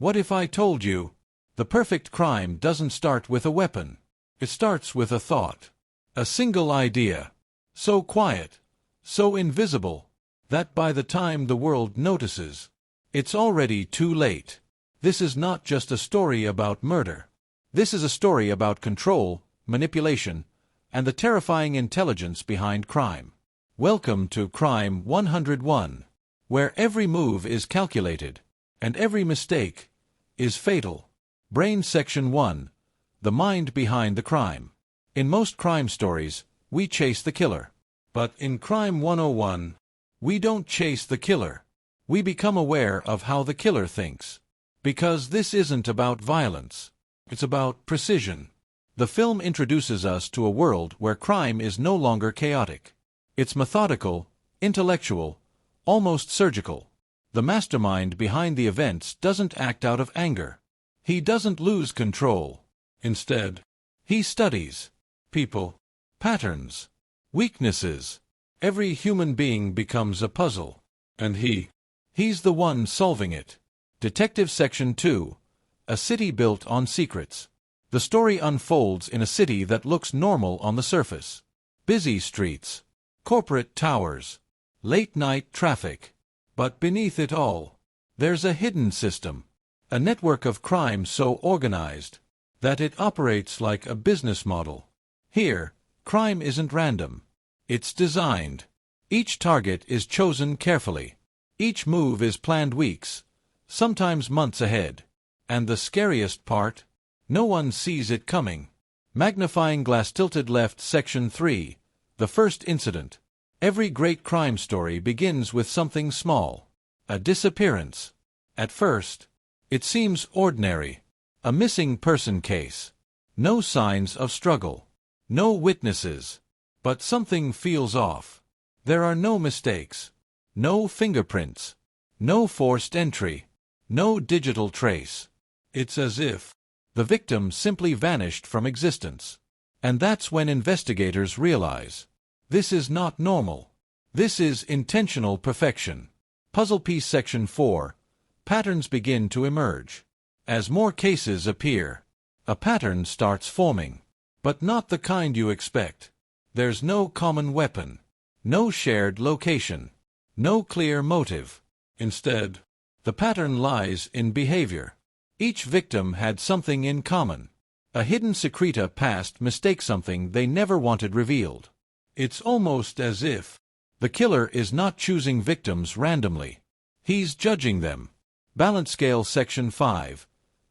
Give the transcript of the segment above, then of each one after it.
What if I told you? The perfect crime doesn't start with a weapon. It starts with a thought. A single idea. So quiet, so invisible, that by the time the world notices, it's already too late. This is not just a story about murder. This is a story about control, manipulation, and the terrifying intelligence behind crime. Welcome to Crime 101, where every move is calculated, and every mistake is fatal. Brain Section 1. The mind behind the crime. In most crime stories, we chase the killer. But in Crime 101, we don't chase the killer. We become aware of how the killer thinks. Because this isn't about violence. It's about precision. The film introduces us to a world where crime is no longer chaotic. It's methodical, intellectual, almost surgical. The mastermind behind the events doesn't act out of anger. He doesn't lose control. Instead, he studies people, patterns, weaknesses. Every human being becomes a puzzle, and he's the one solving it. Detective Section 2. A city built on secrets. The story unfolds in a city that looks normal on the surface. Busy streets, corporate towers, late-night traffic. But beneath it all, there's a hidden system, a network of crime so organized that it operates like a business model. Here, crime isn't random. It's designed. Each target is chosen carefully. Each move is planned weeks, sometimes months ahead. And the scariest part? No one sees it coming. Magnifying glass tilted left Section 3. The first incident. Every great crime story begins with something small. A disappearance. At first, it seems ordinary. A missing person case. No signs of struggle. No witnesses. But something feels off. There are no mistakes. No fingerprints. No forced entry. No digital trace. It's as if the victim simply vanished from existence. And that's when investigators realize this is not normal. This is intentional perfection. Puzzle piece Section 4. Patterns begin to emerge. As more cases appear, a pattern starts forming. But not the kind you expect. There's no common weapon, no shared location, no clear motive. Instead, the pattern lies in behavior. Each victim had something in common. A hidden secreta past mistake, something they never wanted revealed. It's almost as if the killer is not choosing victims randomly. He's judging them. Balance Scale Section 5.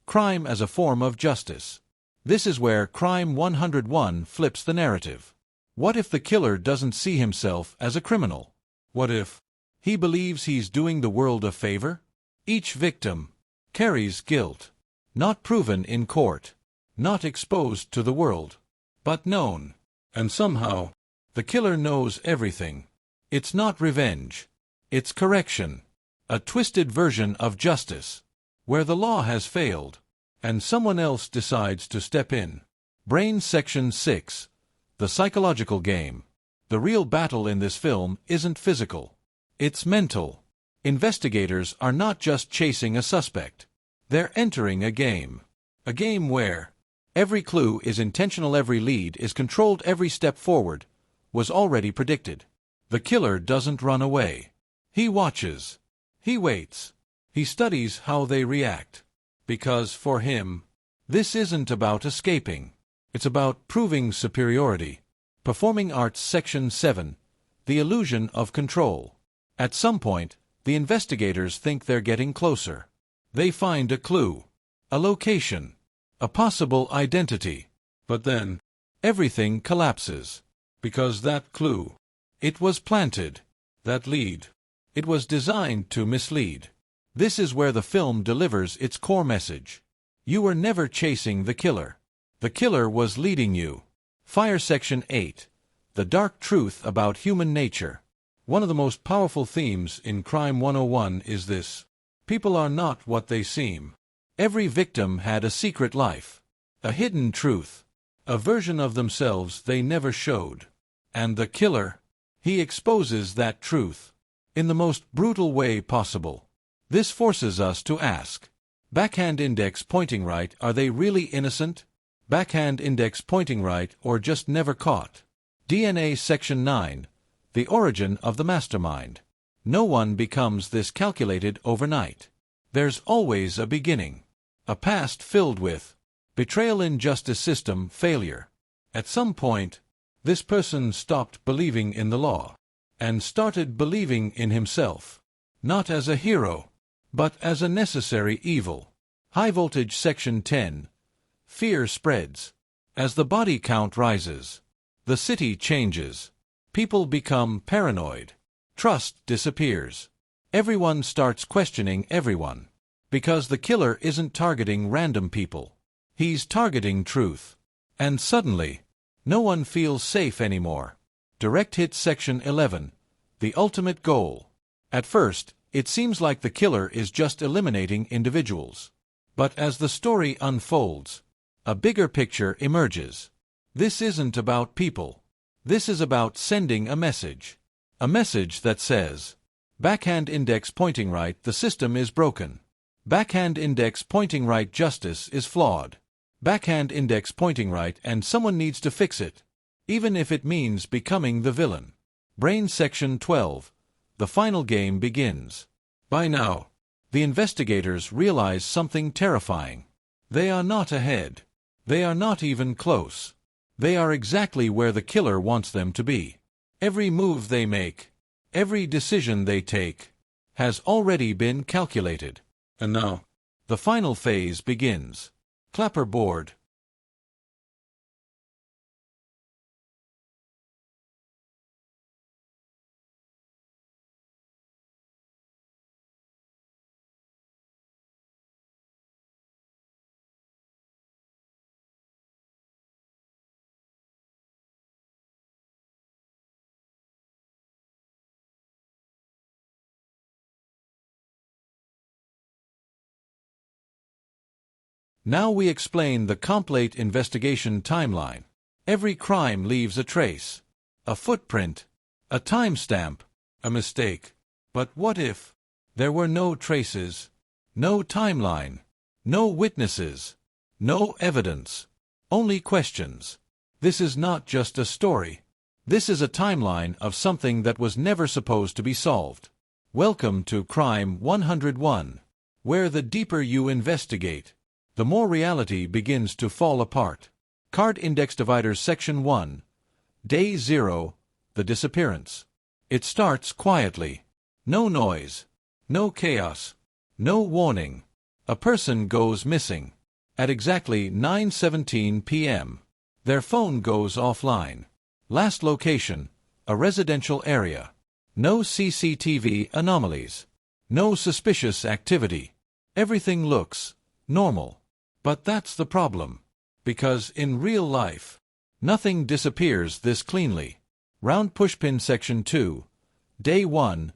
Crime as a Form of Justice. This is where Crime 101 flips the narrative. What if the killer doesn't see himself as a criminal? What if he believes he's doing the world a favor? Each victim carries guilt, not proven in court, not exposed to the world, but known. And somehow, the killer knows everything. It's not revenge. It's correction. A twisted version of justice, where the law has failed, and someone else decides to step in. Brain Section 6. The Psychological Game. The real battle in this film isn't physical. It's mental. Investigators are not just chasing a suspect. They're entering a game. A game where every clue is intentional, every lead is controlled, every step forward was already predicted. The killer doesn't run away. He watches. He waits. He studies how they react. Because for him, this isn't about escaping. It's about proving superiority. Performing Arts Section 7. The Illusion of Control. At some point, the investigators think they're getting closer. They find a clue, a location, a possible identity. But then, everything collapses. Because that clue, it was planted. That lead, it was designed to mislead. This is where the film delivers its core message. You were never chasing the killer. The killer was leading you. Fire Section 8. The Dark Truth About Human Nature. One of the most powerful themes in Crime 101 is this. People are not what they seem. Every victim had a secret life, a hidden truth, a version of themselves they never showed. And the killer, he exposes that truth in the most brutal way possible. This forces us to ask, backhand index pointing right, are they really innocent? Backhand index pointing right, or just never caught? DNA Section 9. The Origin of the Mastermind. No one becomes this calculated overnight. There's always a beginning. A past filled with betrayal, injustice, system failure. At some point, this person stopped believing in the law and started believing in himself, not as a hero, but as a necessary evil. High Voltage Section 10. Fear spreads. As the body count rises, the city changes. People become paranoid. Trust disappears. Everyone starts questioning everyone. Because the killer isn't targeting random people. He's targeting truth. And suddenly, no one feels safe anymore. Direct Hit Section 11. The Ultimate Goal. At first, it seems like the killer is just eliminating individuals. But as the story unfolds, a bigger picture emerges. This isn't about people. This is about sending a message. A message that says, backhand index pointing right, the system is broken. Backhand index pointing right, justice is flawed. Backhand index pointing right, and someone needs to fix it, even if it means becoming the villain. Brain Section 12. The final game begins. By now, the investigators realize something terrifying. They are not ahead. They are not even close. They are exactly where the killer wants them to be. Every move they make, every decision they take, has already been calculated. And now, the final phase begins. Clapperboard. Now we explain the complete investigation timeline. Every crime leaves a trace, a footprint, a timestamp, a mistake. But what if there were no traces, no timeline, no witnesses, no evidence, only questions? This is not just a story. This is a timeline of something that was never supposed to be solved. Welcome to Crime 101, where the deeper you investigate, the more reality begins to fall apart. Card Index Dividers Section 1. Day 0. The Disappearance. It starts quietly. No noise. No chaos. No warning. A person goes missing. At exactly 9:17 p.m. Their phone goes offline. Last location, a residential area. No CCTV anomalies. No suspicious activity. Everything looks normal. But that's the problem. Because in real life, nothing disappears this cleanly. Round Pushpin Section 2. Day 1.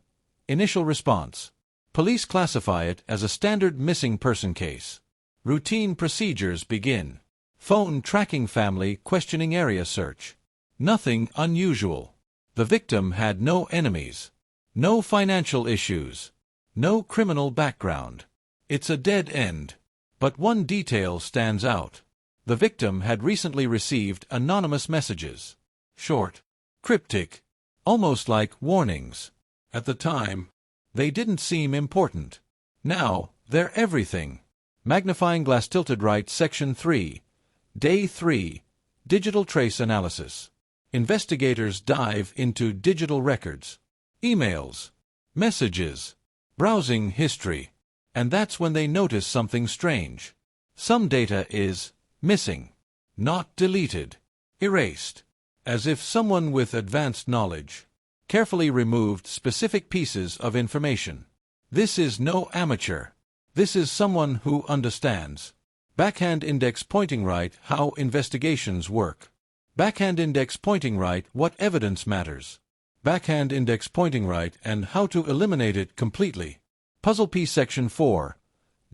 Initial response. Police classify it as a standard missing person case. Routine procedures begin. Phone tracking, family questioning, area search. Nothing unusual. The victim had no enemies. No financial issues. No criminal background. It's a dead end. But one detail stands out. The victim had recently received anonymous messages. Short. Cryptic. Almost like warnings. At the time, they didn't seem important. Now, they're everything. Magnifying glass tilted right. Section 3. Day 3. Digital trace analysis. Investigators dive into digital records. Emails. Messages. Browsing history. And that's when they notice something strange. Some data is missing. Not deleted. Erased. As if someone with advanced knowledge carefully removed specific pieces of information. This is no amateur. This is someone who understands. Backhand index pointing right. How investigations work. Backhand index pointing right. What evidence matters. Backhand index pointing right and how to eliminate it completely. Puzzle piece. Section 4.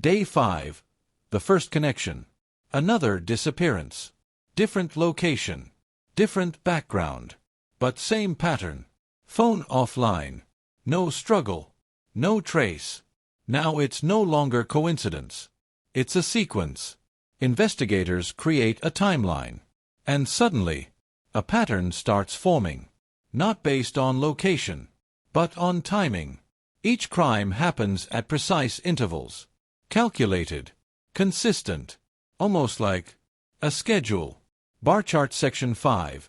Day 5. The first connection. Another disappearance. Different location. Different background. But same pattern. Phone offline. No struggle. No trace. Now it's no longer coincidence. It's a sequence. Investigators create a timeline. And suddenly, a pattern starts forming. Not based on location, but on timing. Each crime happens at precise intervals. Calculated. Consistent. Almost like a schedule. Bar chart. Section 5.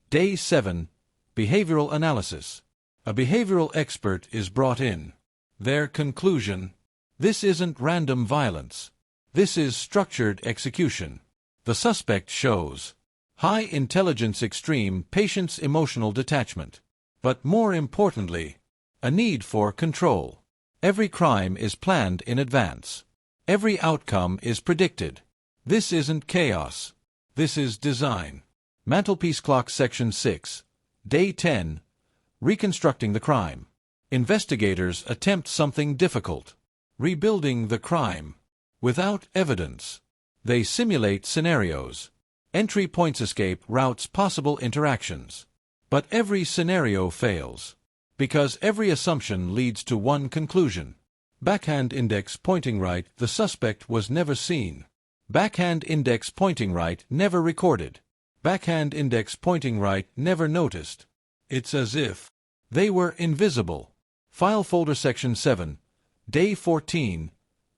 Day 7. Behavioral analysis. A behavioral expert is brought in. Their conclusion: this isn't random violence. This is structured execution. The suspect shows high intelligence, extreme patience, emotional detachment. But more importantly, a need for control. Every crime is planned in advance. Every outcome is predicted. This isn't chaos. This is design. Mantelpiece clock. Section 6. Day 10. Reconstructing the crime. Investigators attempt something difficult. Rebuilding the crime. Without evidence. They simulate scenarios. Entry points, escape routes, possible interactions. But every scenario fails. Because every assumption leads to one conclusion. Backhand index pointing right. The suspect was never seen. Backhand index pointing right. Never recorded. Backhand index pointing right. Never noticed. It's as if they were invisible. File folder. Section 7. Day 14.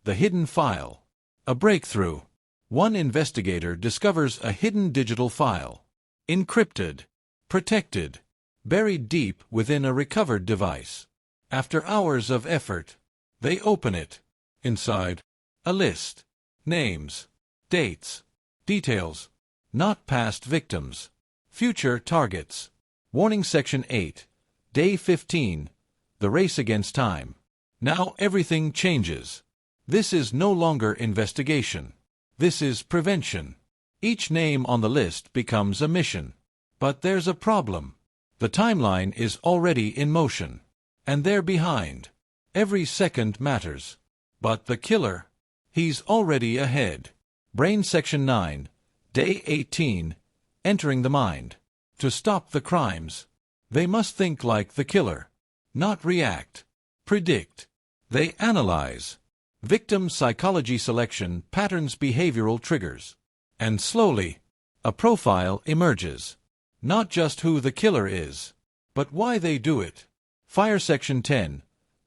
The hidden file. A breakthrough. One investigator discovers a hidden digital file. Encrypted. Protected. Buried deep within a recovered device. After hours of effort, they open it. Inside, a list. Names. Dates. Details. Not past victims. Future targets. Warning. Section 8. Day 15. The race against time. Now everything changes. This is no longer investigation. This is prevention. Each name on the list becomes a mission. But there's a problem. The timeline is already in motion. And they're behind. Every second matters. But the killer? He's already ahead. Brain. Section 9. Day 18. Entering the mind. To stop the crimes, they must think like the killer. Not react. Predict. They analyze. Victim psychology, selection, patterns, behavioral triggers. And slowly, A profile emerges. Not just who the killer is, but why they do it. Fire Section 10.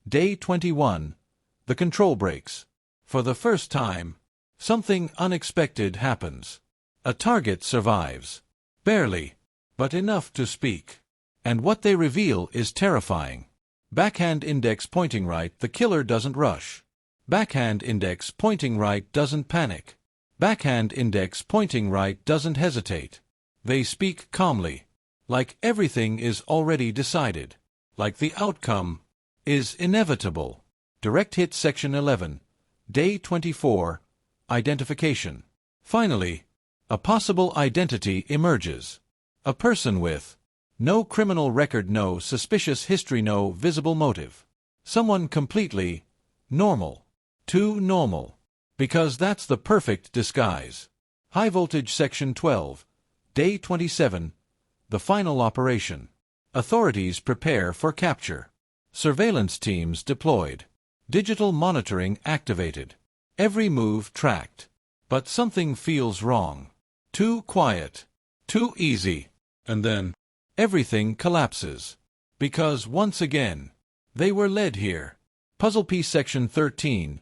Day 21. The control breaks. For the first time, something unexpected happens. A target survives. Barely, but enough to speak. And what they reveal is terrifying. Backhand index pointing right, the killer doesn't rush. Backhand index pointing right doesn't panic. Backhand index pointing right doesn't hesitate. They speak calmly, like everything is already decided, like the outcome is inevitable. Direct hit Section 11. Day 24. Identification. Finally, a possible identity emerges. A person with no criminal record, no suspicious history, no visible motive. Someone completely normal. Too normal. Because that's the perfect disguise. High voltage Section 12. Day 27. The final operation. Authorities prepare for capture. Surveillance teams deployed. Digital monitoring activated. Every move tracked. But something feels wrong. Too quiet. Too easy. And then everything collapses. Because once again, they were led here. Puzzle piece Section 13.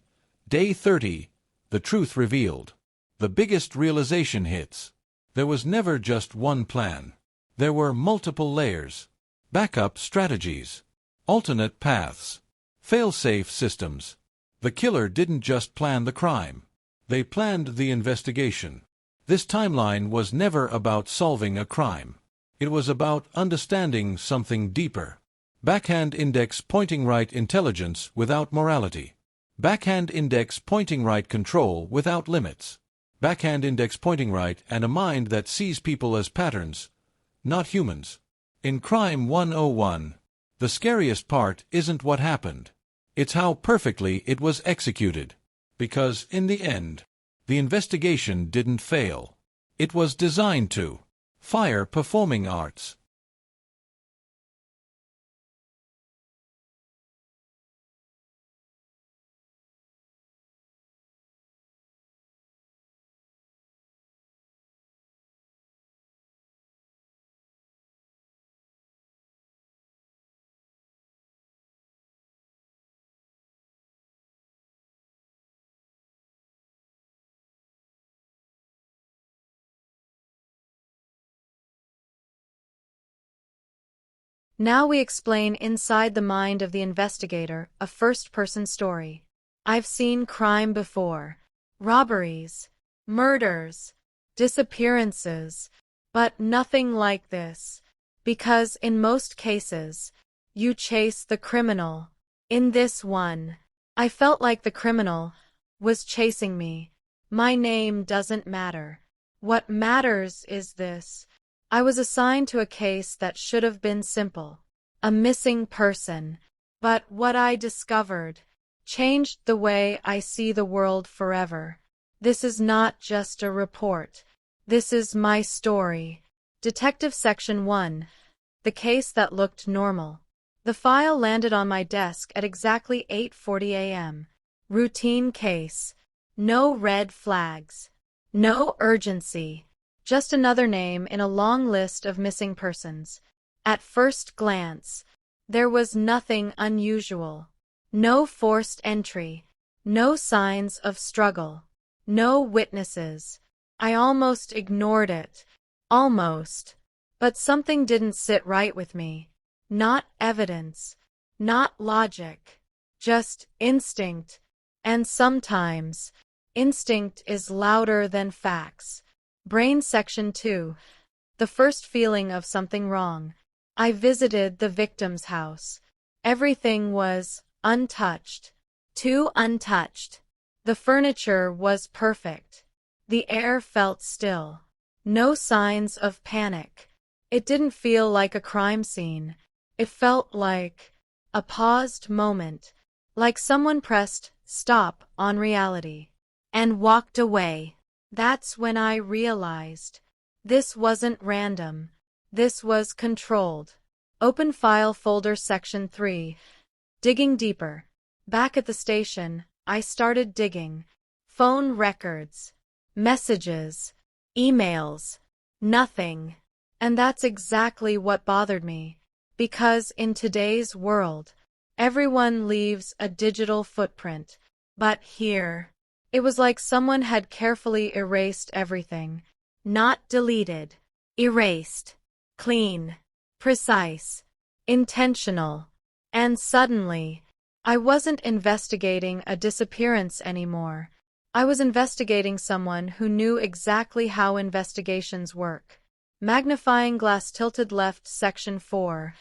Day 30. The truth revealed. The biggest realization hits. There was never just one plan. There were multiple layers. Backup strategies. Alternate paths. Fail-safe systems. The killer didn't just plan the crime. They planned the investigation. This timeline was never about solving a crime. It was about understanding something deeper. Backhand index pointing right intelligence without morality. Backhand index pointing right control without limits. Backhand index pointing right and a mind that sees people as patterns, not humans. In Crime 101, the scariest part isn't what happened. It's how perfectly it was executed. Because, in the end, the investigation didn't fail. It was designed to. Fire Performing Arts. Now we explain inside the mind of the investigator, a first-person story. I've seen crime before. Robberies, murders, disappearances, but nothing like this. Because in most cases, you chase the criminal. In this one, I felt like the criminal was chasing me. My name doesn't matter. What matters is this. I was assigned to a case that should have been simple. A missing person. But what I discovered changed the way I see the world forever. This is not just a report. This is my story. Detective Section 1. The case that looked normal. The file landed on my desk at exactly 8:40 a.m. Routine case. No red flags. No urgency. Just another name in a long list of missing persons. At first glance, there was nothing unusual. No forced entry. No signs of struggle. No witnesses. I almost ignored it. Almost. But something didn't sit right with me. Not evidence. Not logic. Just instinct. And sometimes, instinct is louder than facts. Brain Section 2. The first feeling of something wrong. I visited the victim's house. Everything was untouched. Too untouched. The furniture was perfect. The air felt still. No signs of panic. It didn't feel like a crime scene. It felt like a paused moment. Like someone pressed stop on reality and walked away. That's when I realized this wasn't random. This was controlled. Open File Folder Section 3. Digging deeper. Back at the station, I started digging. Phone records. Messages. Emails. Nothing. And that's exactly what bothered me. Because in today's world, everyone leaves a digital footprint. But here, it was like someone had carefully erased everything. Not deleted. Erased. Clean. Precise. Intentional. And suddenly, I wasn't investigating a disappearance anymore. I was investigating someone who knew exactly how investigations work. Magnifying glass tilted left section 4.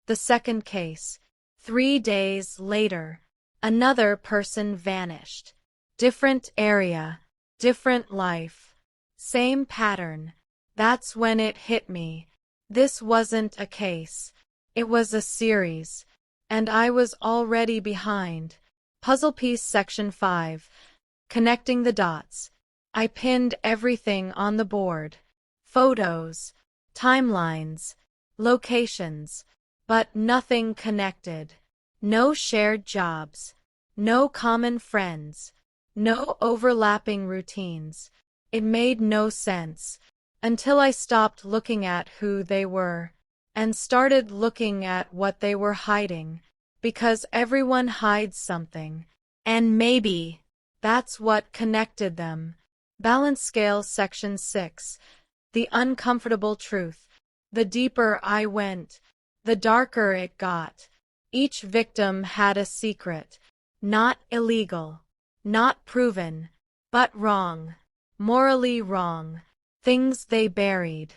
The second case. 3 days later, another person vanished. Different area, different life. Same pattern. That's when it hit me. This wasn't a case. It was a series. And I was already behind. Puzzle piece section 5. Connecting the dots. I pinned everything on the board. Photos, timelines, locations, but nothing connected. No shared jobs, no common friends, no overlapping routines. It made no sense until I stopped looking at who they were and started looking at what they were hiding, because everyone hides something, and maybe that's what connected them. Balance scale section 6. The uncomfortable truth. The deeper I went, the darker it got. Each victim had a secret. Not illegal. Not proven. But wrong. Morally wrong. Things they buried.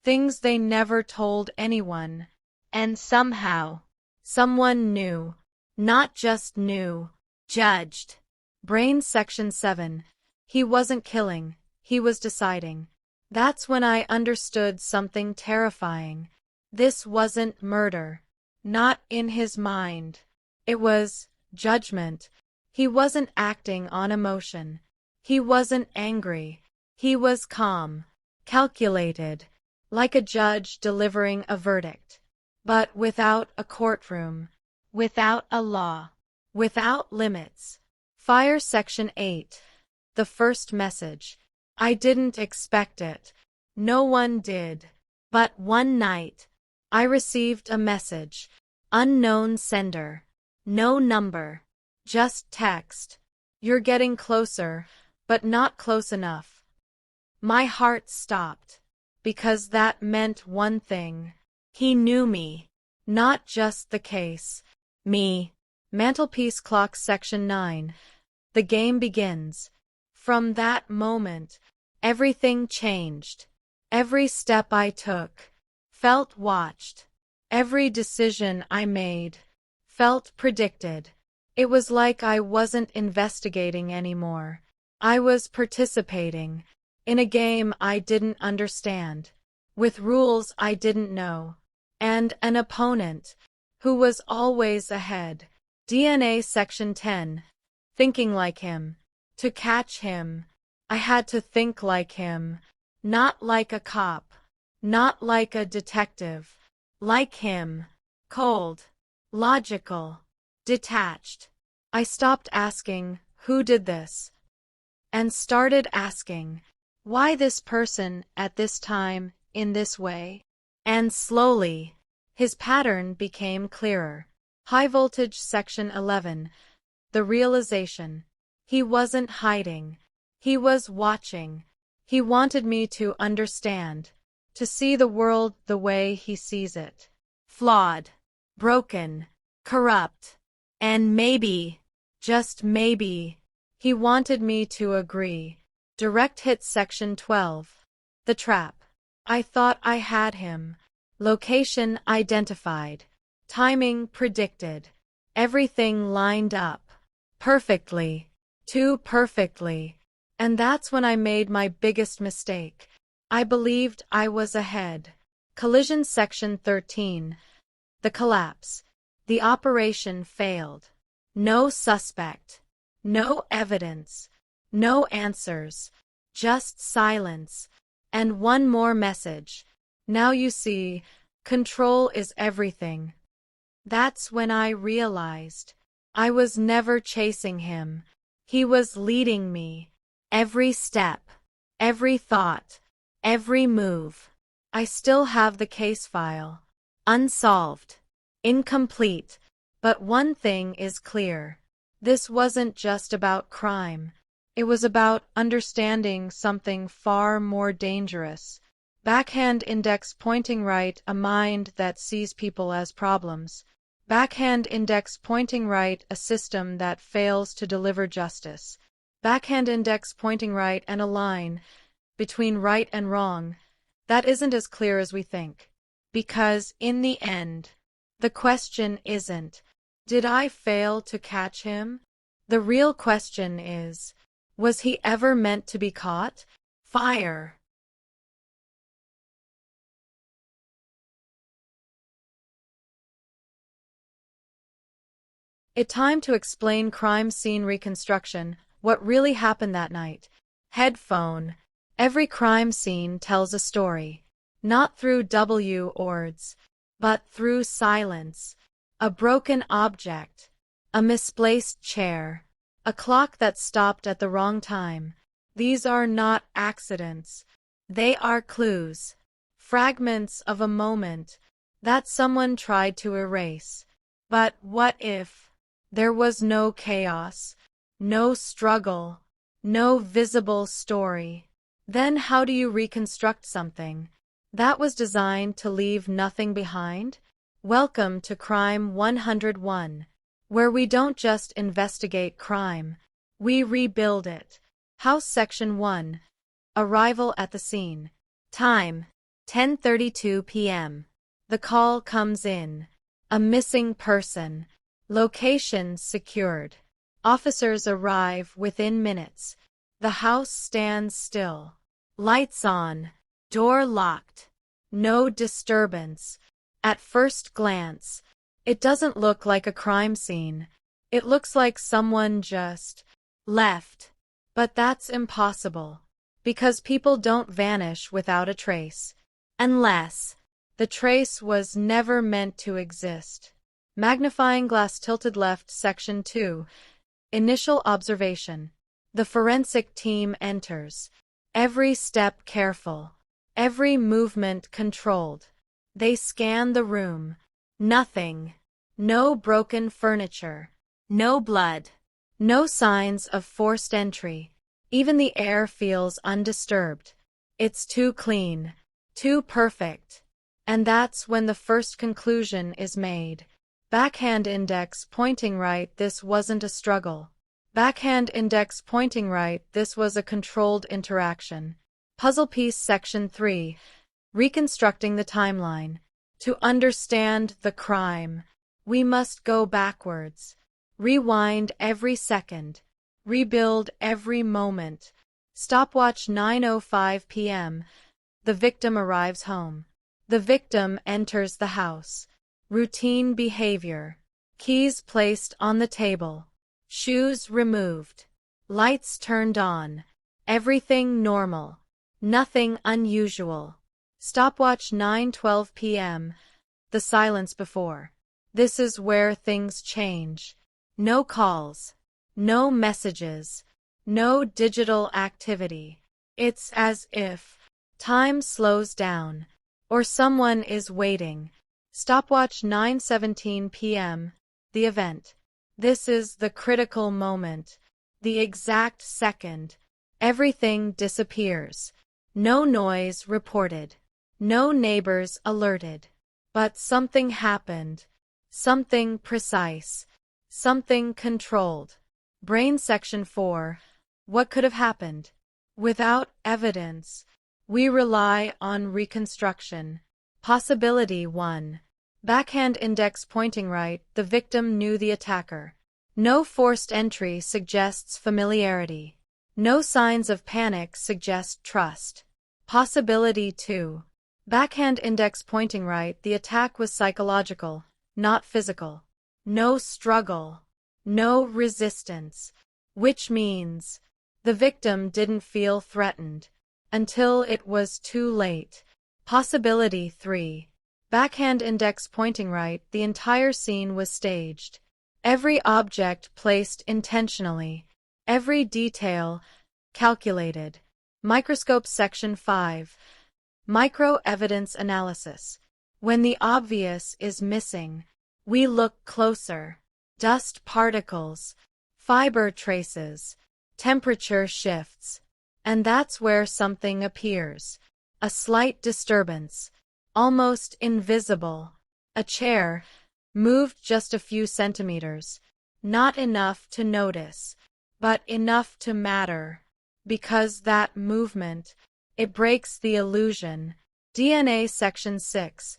Things they never told anyone. And somehow, someone knew. Not just knew. Judged. Brain section 7. He wasn't killing. He was deciding. That's when I understood something terrifying. This wasn't murder. Not in his mind. It was judgment. He wasn't acting on emotion. He wasn't angry. He was calm, calculated, like a judge delivering a verdict. But without a courtroom, without a law, without limits. Fire section 8. The first message. I didn't expect it. No one did. But one night, I received a message. Unknown sender. No number. Just text. You're getting closer, but not close enough. My heart stopped. Because that meant one thing. He knew me. Not just the case. Me. Mantelpiece clock section 9. The game begins. From that moment, everything changed. Every step I took felt watched. Every decision I made felt predicted. It was like I wasn't investigating anymore. I was participating in a game I didn't understand, with rules I didn't know, and an opponent who was always ahead. DNA section 10. Thinking like him. To catch him, I had to think like him, not like a cop, not like a detective, like him, cold, logical, detached. I stopped asking, who did this? And started asking, why this person at this time, in this way? And slowly, his pattern became clearer. High voltage section 11. The realization. He wasn't hiding. He was watching. He wanted me to understand, to see the world the way he sees it. Flawed, broken, corrupt, and maybe, just maybe, he wanted me to agree. Direct hit section 12. The trap. I thought I had him. Location identified. Timing predicted. Everything lined up. Perfectly. Too perfectly. And that's when I made my biggest mistake. I believed I was ahead. Collision section 13. The collapse. The operation failed. No suspect. No evidence. No answers. Just silence. And one more message. Now you see, control is everything. That's when I realized I was never chasing him. He was leading me. Every step, every thought, every move. I still have the case file. Unsolved. Incomplete. But one thing is clear. This wasn't just about crime. It was about understanding something far more dangerous. Backhand index pointing right, a mind that sees people as problems. Backhand index pointing right, a system that fails to deliver justice. Backhand index pointing right, and a line between right and wrong that isn't as clear as we think. Because, in the end, the question isn't, did I fail to catch him? The real question is, was he ever meant to be caught? Fire. It's time to explain crime scene reconstruction, what really happened that night. Headphone. Every crime scene tells a story. Not through words, but through silence. A broken object. A misplaced chair. A clock that stopped at the wrong time. These are not accidents. They are clues. Fragments of a moment that someone tried to erase. But what if there was no chaos, no struggle, no visible story? Then how do you reconstruct something that was designed to leave nothing behind? Welcome to Crime 101, where we don't just investigate crime, we rebuild it. House Section 1. Arrival at the scene. Time, 10:32 p.m. The call comes in. A missing person. Location secured. Officers arrive within minutes. The house stands still. Lights on. Door locked. No disturbance. At first glance, it doesn't look like a crime scene. It looks like someone just left. But that's impossible. Because people don't vanish without a trace. Unless the trace was never meant to exist. Magnifying glass tilted left. Section 2. Initial observation. The forensic team enters. Every step careful. Every movement controlled. They scan the room. Nothing. No broken furniture. No blood. No signs of forced entry. Even the air feels undisturbed. It's too clean. Too perfect. And that's when the first conclusion is made. Backhand index pointing right, this wasn't a struggle. Backhand index pointing right, this was a controlled interaction. Puzzle piece. Section 3. Reconstructing the timeline. To understand the crime, we must go backwards. Rewind every second. Rebuild every moment. Stopwatch 9:05 p.m. The victim arrives home. The victim enters the house. Routine behavior. Keys placed on the table. Shoes removed. Lights turned on. Everything normal. Nothing unusual. Stopwatch 9:12 p.m. The silence before. This is where things change. No calls. No messages. No digital activity. It's as if time slows down. Or someone is waiting. Stopwatch 9:17 p.m. The event. This is the critical moment. The exact second. Everything disappears. No noise reported. No neighbors alerted. But something happened. Something precise. Something controlled. Brain. Section 4. What could have happened? Without evidence, we rely on reconstruction. Possibility 1. Backhand index pointing right, the victim knew the attacker. No forced entry suggests familiarity. No signs of panic suggest trust. Possibility 2. Backhand index pointing right, the attack was psychological, not physical. No struggle. No resistance. Which means the victim didn't feel threatened until it was too late. Possibility 3. Backhand index pointing right, the entire scene was staged. Every object placed intentionally. Every detail calculated. Microscope Section 5. Micro-evidence analysis. When the obvious is missing, we look closer. Dust particles, fiber traces, temperature shifts. And that's where something appears. A slight disturbance, almost invisible. A chair, moved just a few centimeters. Not enough to notice, but enough to matter. Because that movement, it breaks the illusion. DNA Section 6.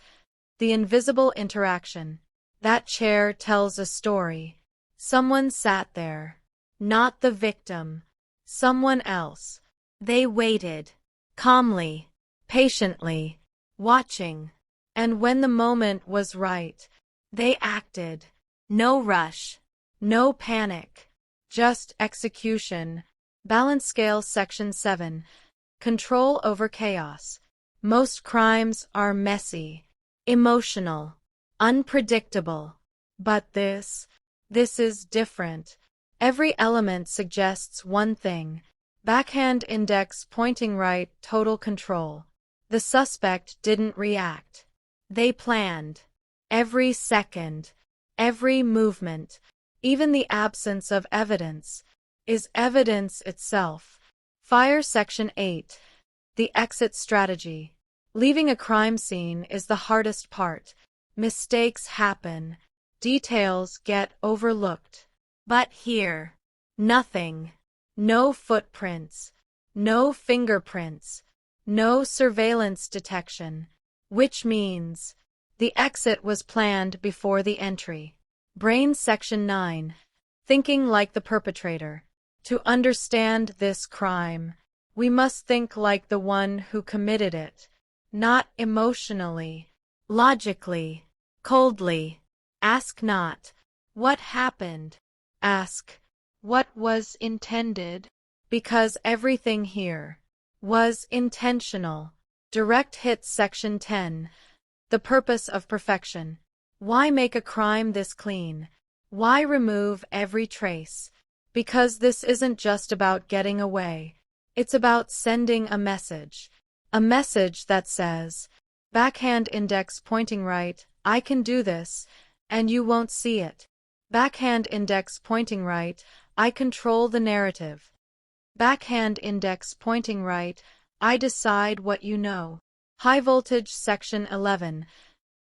The invisible interaction. That chair tells a story. Someone sat there. Not the victim. Someone else. They waited. Calmly. Patiently. Watching. And when the moment was right, they acted. No rush. No panic. Just execution. Balance Scale Section 7. Control over chaos. Most crimes are messy, emotional, unpredictable. But this is different. Every element suggests one thing. Backhand index pointing right, total control. The suspect didn't react. They planned. Every second, every movement, even the absence of evidence, is evidence itself. Fire Section 8. The exit strategy. Leaving a crime scene is the hardest part. Mistakes happen. Details get overlooked. But here, nothing. No footprints. No fingerprints. No surveillance detection. Which means the exit was planned before the entry. Brain Section 9. Thinking like the perpetrator. To understand this crime, we must think like the one who committed it. Not emotionally, logically, coldly. Ask not, what happened? Ask, what was intended? Because everything here was intentional. Direct Hits Section 10. The purpose of perfection. Why make a crime this clean? Why remove every trace? Because this isn't just about getting away. It's about sending a message. A message that says, backhand index pointing right, I can do this, and you won't see it. Backhand index pointing right, I control the narrative. Backhand index pointing right, I decide what you know. High Voltage Section 11.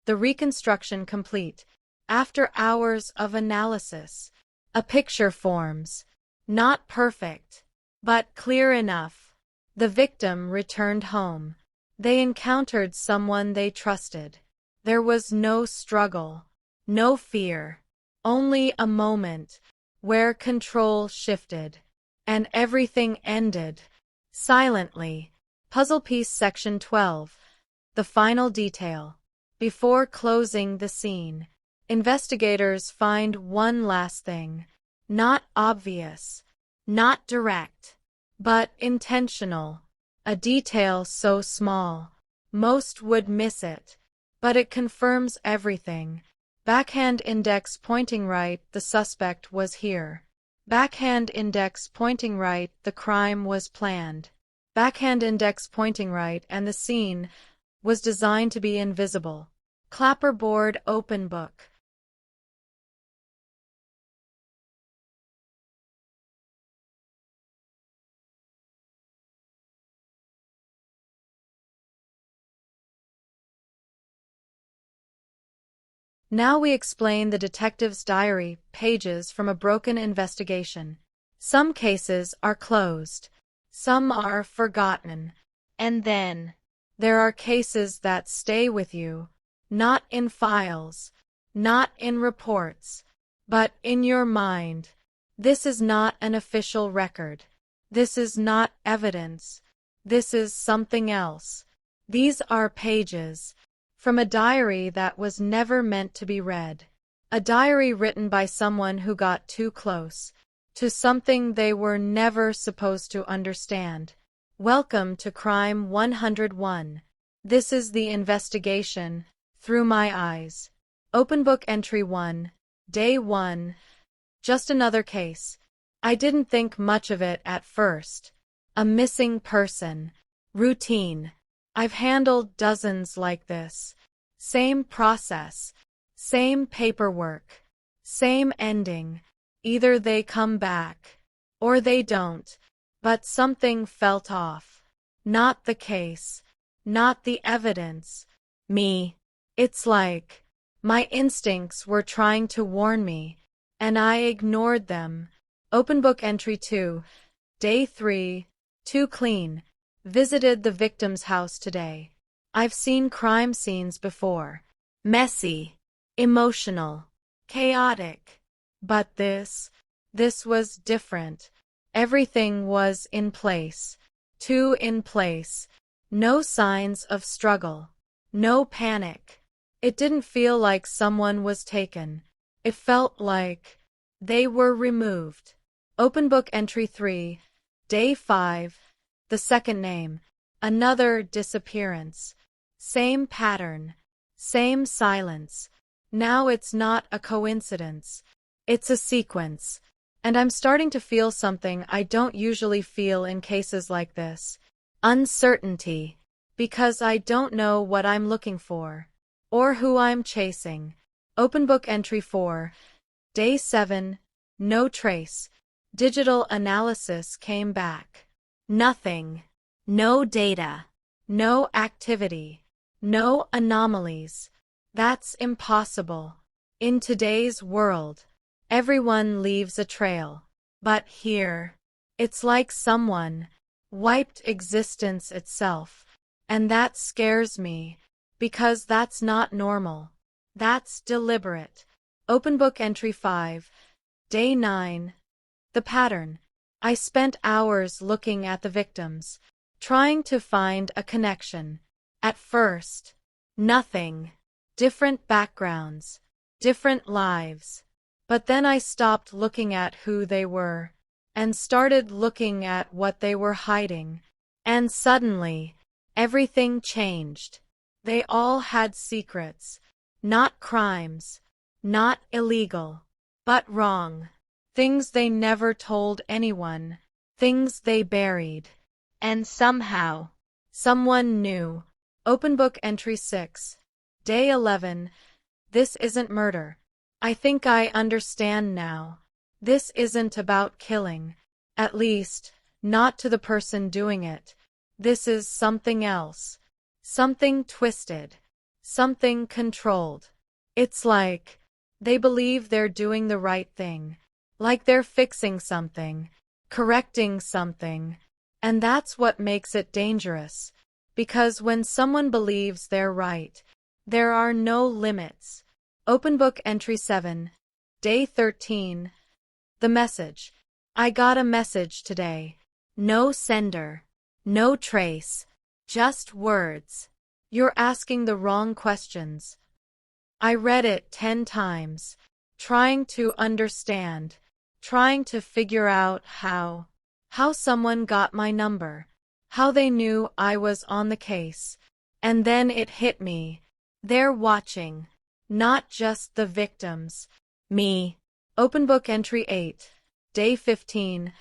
The reconstruction complete. After hours of analysis, a picture forms. Not perfect, but clear enough. The victim returned home. They encountered someone they trusted. There was no struggle, no fear, only a moment where control shifted, and everything ended silently. Puzzle Piece Section 12. The final detail. Before closing the scene, investigators find one last thing. Not obvious, not direct, but intentional. A detail so small, most would miss it, but it confirms everything. Backhand index pointing right, the suspect was here. Backhand index pointing right, the crime was planned. Backhand index pointing right, and the scene was designed to be invisible. Clapperboard Open Book. Now we explain the detective's diary, pages from a broken investigation. Some cases are closed. Some are forgotten. And then there are cases that stay with you, not in files, not in reports, but in your mind. This is not an official record. This is not evidence. This is something else. These are pages from a diary that was never meant to be read. A diary written by someone who got too close to something they were never supposed to understand. Welcome to Crime 101. This is the investigation through my eyes. Open Book Entry 1. Day 1. Just another case. I didn't think much of it at first. a missing person, routine. I've handled dozens like this. Same process, same paperwork, same ending. Either they come back, or they don't. But something felt off. Not the case, not the evidence. Me. It's like my instincts were trying to warn me, and I ignored them. Open book entry 2. Day 3. Too clean. Visited the victim's house today. I've seen crime scenes before. Messy, emotional, chaotic. But this was different. Everything was in place. Too in place. No signs of struggle. No panic. It didn't feel like someone was taken. It felt like they were removed. Open book entry 3. Day 5. The second name. Another disappearance. Same pattern. Same silence. Now it's not a coincidence. It's a sequence. And I'm starting to feel something I don't usually feel in cases like this. Uncertainty. Because I don't know what I'm looking for. Or who I'm chasing. Open book entry 4. Day 7. No trace. Digital analysis came back. Nothing. No data. No activity. No anomalies. That's impossible. In today's world, everyone leaves a trail. But here, it's like someone wiped existence itself. And that scares me, because that's not normal. That's deliberate. Open book entry 5. Day 9. The pattern. I spent hours looking at the victims, trying to find a connection. At first, nothing. Different backgrounds, different lives. But then I stopped looking at who they were, and started looking at what they were hiding. And suddenly, everything changed. They all had secrets. Not crimes. Not illegal. But wrong. Things they never told anyone. Things they buried. And somehow, someone knew. Open book entry 6. Day 11. This isn't murder. I think I understand now. This isn't about killing. At least, not to the person doing it. This is something else. Something twisted. Something controlled. It's like they believe they're doing the right thing. Like they're fixing something. Correcting something. And that's what makes it dangerous. Because when someone believes they're right, there are no limits. Open book entry 7. Day 13. The message. I got a message today. No sender. No trace. Just words. You're asking the wrong questions. I read it 10 times. Trying to understand. Trying to figure out how someone got my number. How they knew I was on the case. And then it hit me. They're watching. Not just the victims. Me. Open book entry 8. Day 15.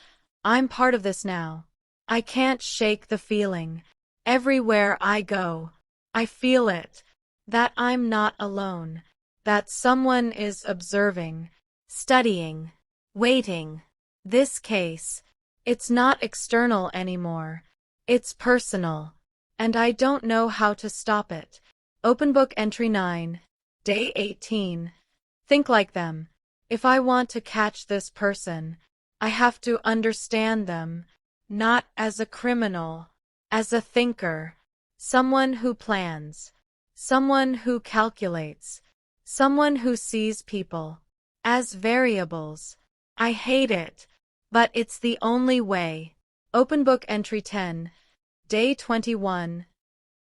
I'm part of this now. I can't shake the feeling. Everywhere I go, I feel it. That I'm not alone. That someone is observing. Studying. Waiting. This case. It's not external anymore. It's personal. And I don't know how to stop it. Open book entry 9. Day 18. Think like them. If I want to catch this person, I have to understand them. Not as a criminal. As a thinker. Someone who plans. Someone who calculates. Someone who sees people as variables. I hate it. But it's the only way. Open book entry 10. Day 21.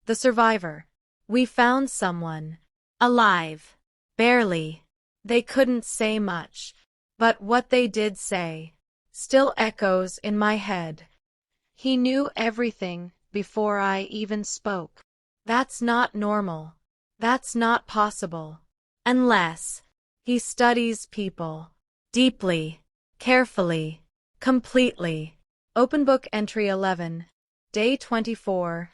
The survivor. We found someone. Alive. Barely. They couldn't say much. But what they did say still echoes in my head. He knew everything before I even spoke. That's not normal. That's not possible. Unless he studies people. Deeply. Carefully. Completely. Open book entry 11. Day 24.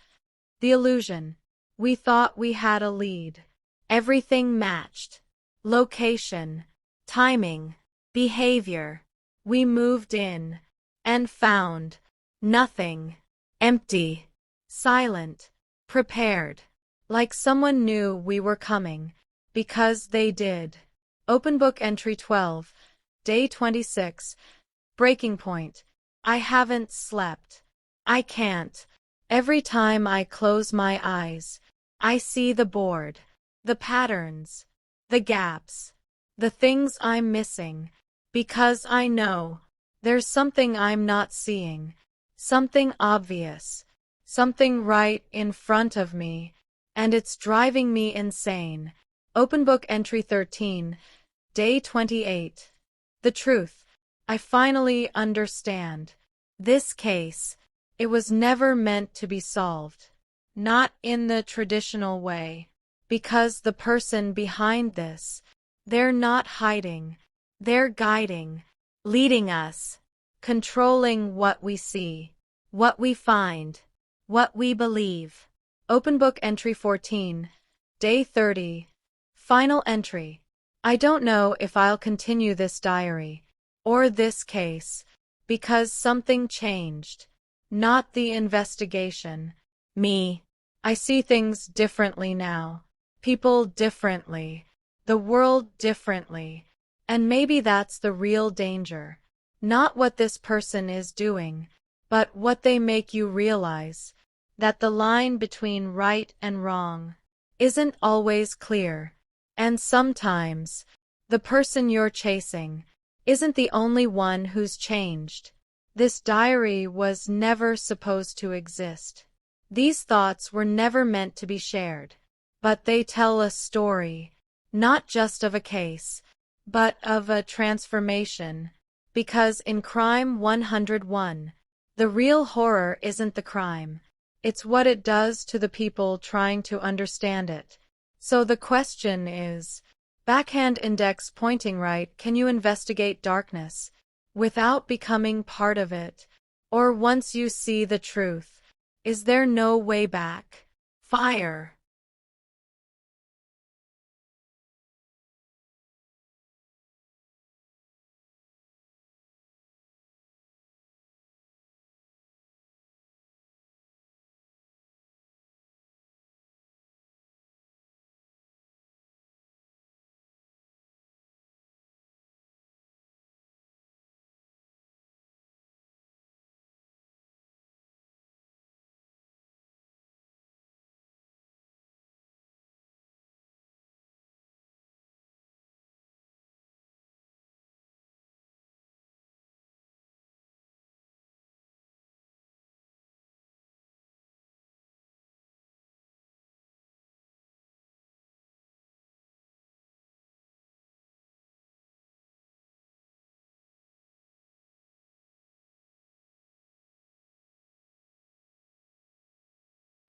The illusion. We thought we had a lead. Everything matched. Location, timing, behavior. We moved in and found nothing. Empty, silent, prepared. Like someone knew we were coming, because they did. Open book entry 12. Day 26. Breaking point. I haven't slept. I can't. Every time I close my eyes, I see the board, the patterns, the gaps, the things I'm missing, because I know there's something I'm not seeing, something obvious, something right in front of me, and it's driving me insane. Open book entry 13. Day 28. The truth. I finally understand. This case, it was never meant to be solved. Not in the traditional way. Because the person behind this, they're not hiding. They're guiding, leading us, controlling what we see, what we find, what we believe. Open book entry 14. Day 30. Final entry. I don't know if I'll continue this diary, or this case, because something changed. Not the investigation. Me. I see things differently now. People differently. The world differently. And maybe that's the real danger. Not what this person is doing, but what they make you realize. That the line between right and wrong isn't always clear. And sometimes, the person you're chasing isn't the only one who's changed. This diary was never supposed to exist. These thoughts were never meant to be shared. But they tell a story, not just of a case, but of a transformation. Because in Crime 101, the real horror isn't the crime. It's what it does to the people trying to understand it. So the question is, backhand index pointing right, can you investigate darkness without becoming part of it? Or once you see the truth, is there no way back? Fire.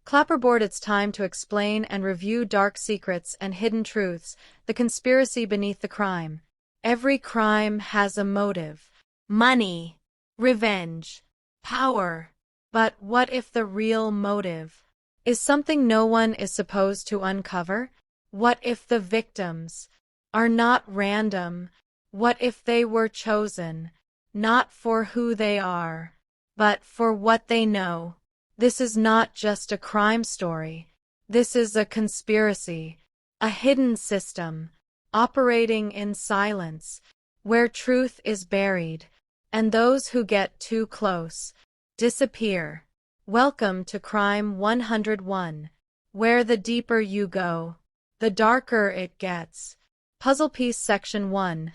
Clapperboard, it's time to explain and review dark secrets and hidden truths, the conspiracy beneath the crime. Every crime has a motive. Money, revenge, power. But what if the real motive is something no one is supposed to uncover? What if the victims are not random? What if they were chosen, not for who they are, but for what they know? This is not just a crime story. This is a conspiracy, a hidden system, operating in silence, where truth is buried, and those who get too close disappear. Welcome to Crime 101, where the deeper you go, the darker it gets. Puzzle piece section 1.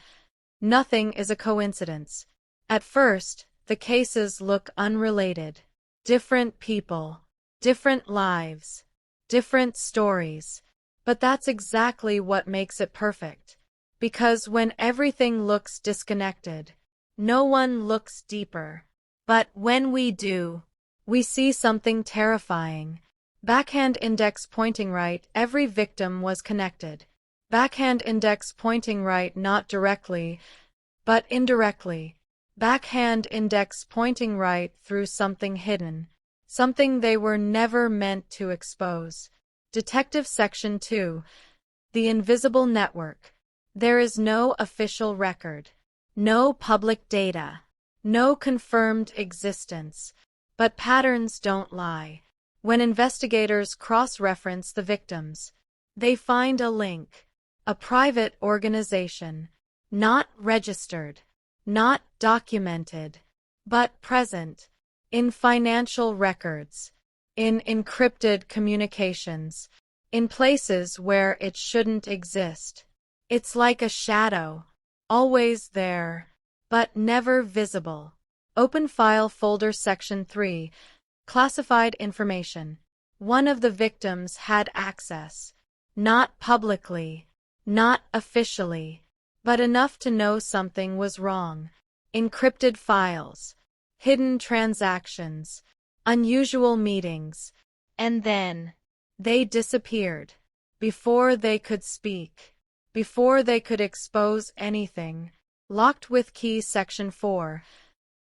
Nothing is a coincidence. At first, the cases look unrelated. Different people, different lives, different stories. But that's exactly what makes it perfect. Because when everything looks disconnected, no one looks deeper. But when we do, we see something terrifying. Backhand index pointing right, every victim was connected. Backhand index pointing right, not directly, but indirectly. Backhand index pointing right through something hidden, something they were never meant to expose. Detective Section 2. The Invisible Network. There is no official record, no public data, no confirmed existence, but patterns don't lie. When investigators cross-reference the victims, they find a link, a private organization, not registered, not documented, but present, in financial records, in encrypted communications, in places where it shouldn't exist. It's like a shadow, always there, but never visible. Open File Folder Section 3. Classified information. One of the victims had access, not publicly, not officially, but enough to know something was wrong. Encrypted files, hidden transactions, unusual meetings, and then they disappeared. Before they could speak, before they could expose anything. Locked with key. Section 4.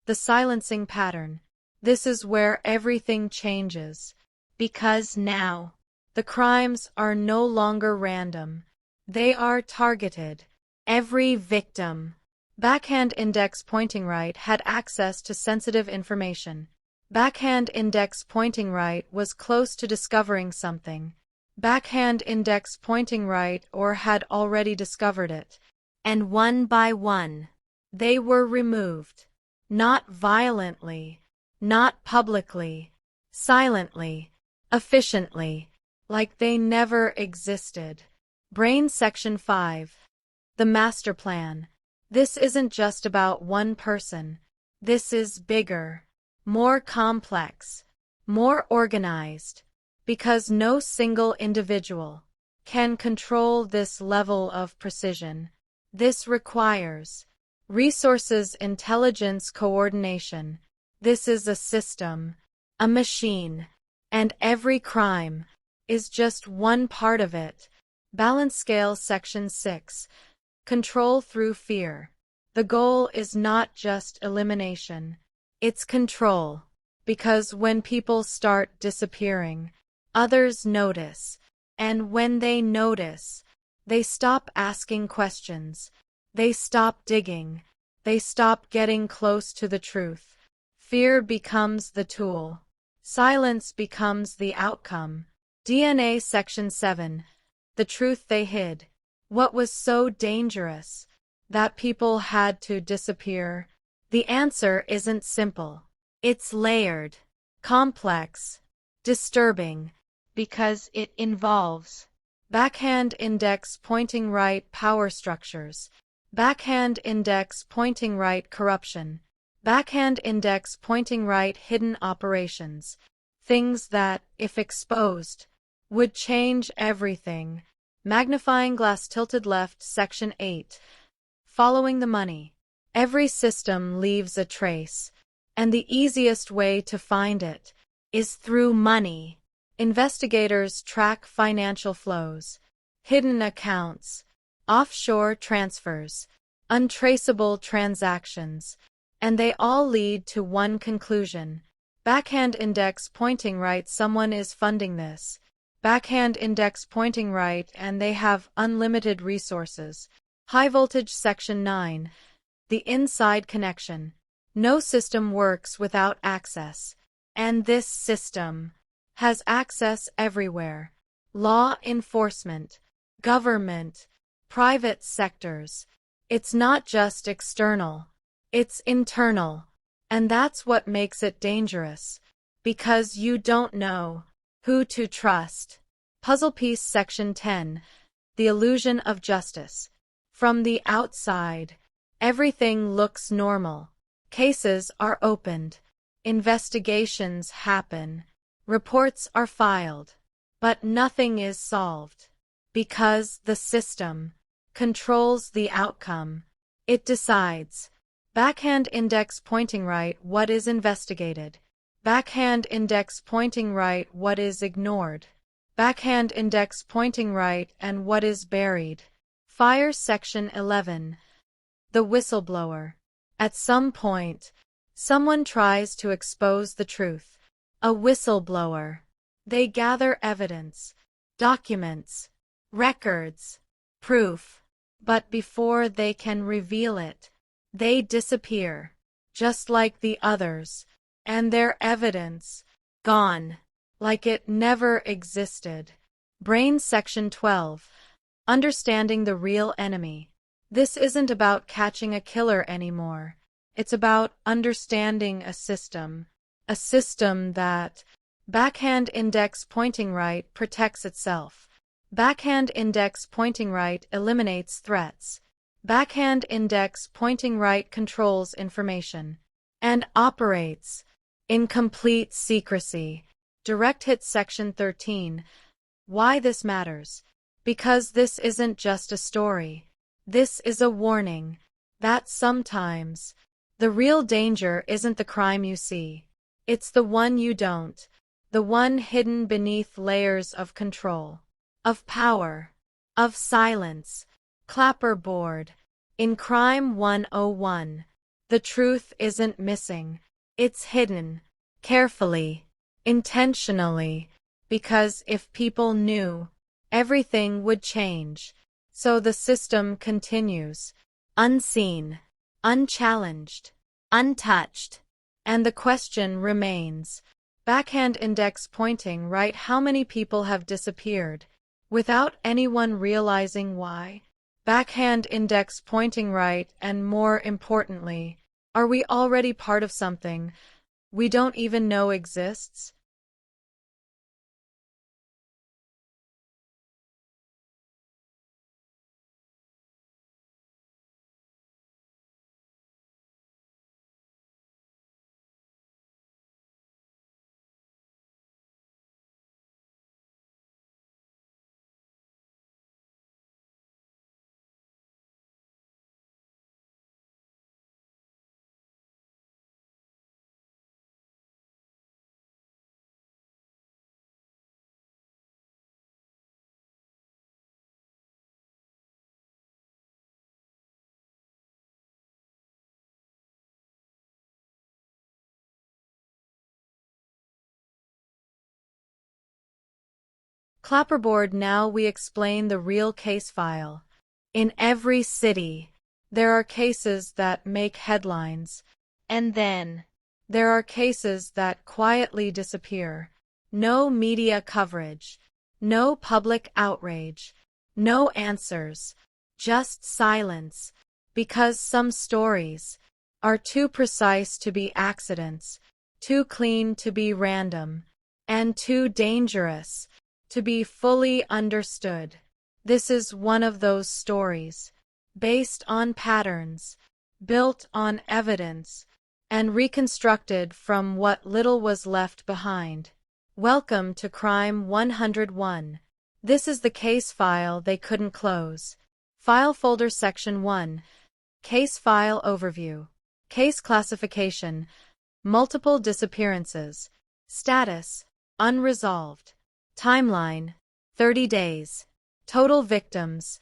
The silencing pattern. This is where everything changes, because now the crimes are no longer random. They are targeted. Every victim. Backhand index pointing right had access to sensitive information. Backhand index pointing right was close to discovering something. Backhand index pointing right or had already discovered it. And one by one, they were removed. Not violently, not publicly, silently, efficiently, like they never existed. Brain Section 5. The master plan. This isn't just about one person. This is bigger, more complex, more organized, because no single individual can control this level of precision. This requires resources, intelligence, coordination. This is a system, a machine, and every crime is just one part of it. Balance Scale Section 6. Control through fear. The goal is not just elimination, it's control. Because when people start disappearing, others notice, and when they notice, they stop asking questions, they stop digging, they stop getting close to the truth. Fear becomes the tool. Silence becomes the outcome. DNA Section 7. The truth they hid. What was so dangerous that people had to disappear? The answer isn't simple. It's layered, complex, disturbing, because it involves backhand index pointing right power structures, backhand index pointing right corruption, backhand index pointing right hidden operations, things that, if exposed, would change everything. Magnifying glass tilted left. Section 8. Following the money. Every system leaves a trace, and the easiest way to find it is through money. Investigators track financial flows, hidden accounts, offshore transfers, untraceable transactions, and they all lead to one conclusion. Backhand index pointing right. Someone is funding this. Backhand index pointing right, and they have unlimited resources. High voltage. Section 9. The inside connection. No system works without access, and this system has access everywhere. Law enforcement, government, private sectors. It's not just external, it's internal. And that's what makes it dangerous, because you don't know who to trust. Puzzle piece. Section 10. The illusion of justice. From the outside, everything looks normal. Cases are opened, investigations happen, reports are filed, but nothing is solved. Because the system controls the outcome. It decides. Backhand index pointing right. What is investigated? Backhand index pointing right. What is ignored? Backhand index pointing right. And what is buried? Fire. Section 11. The whistleblower. At some point, someone tries to expose the truth. A whistleblower. They gather evidence, documents, records, proof. But before they can reveal it, they disappear, just like the others, and their evidence, gone, like it never existed. Brain Section 12. Understanding the real enemy. This isn't about catching a killer anymore. It's about understanding a system that backhand index pointing right protects itself. Backhand index pointing right eliminates threats. Backhand index pointing right controls information and operates in complete secrecy. Direct Hit Section 13. Why this matters? Because this isn't just a story. This is a warning that sometimes the real danger isn't the crime you see. It's the one you don't. The one hidden beneath layers of control, of power, of silence. Clapperboard. In Crime 101, the truth isn't missing. It's hidden, carefully, intentionally, because if people knew, everything would change. So the system continues, unseen, unchallenged, untouched. And the question remains, backhand index pointing right, how many people have disappeared without anyone realizing why? Backhand index pointing right, and more importantly, are we already part of something we don't even know exists? Clapperboard. Now we explain the real case file. In every city, there are cases that make headlines, and then there are cases that quietly disappear. No media coverage, no public outrage, no answers, just silence, because some stories are too precise to be accidents, too clean to be random, and too dangerous to be fully understood. This is one of those stories, based on patterns, built on evidence, and reconstructed from what little was left behind. Welcome to Crime 101. This is the case file they couldn't close. File Folder Section 1. Case File Overview. Case Classification. Multiple disappearances. Status: unresolved. Timeline: 30 days. Total victims: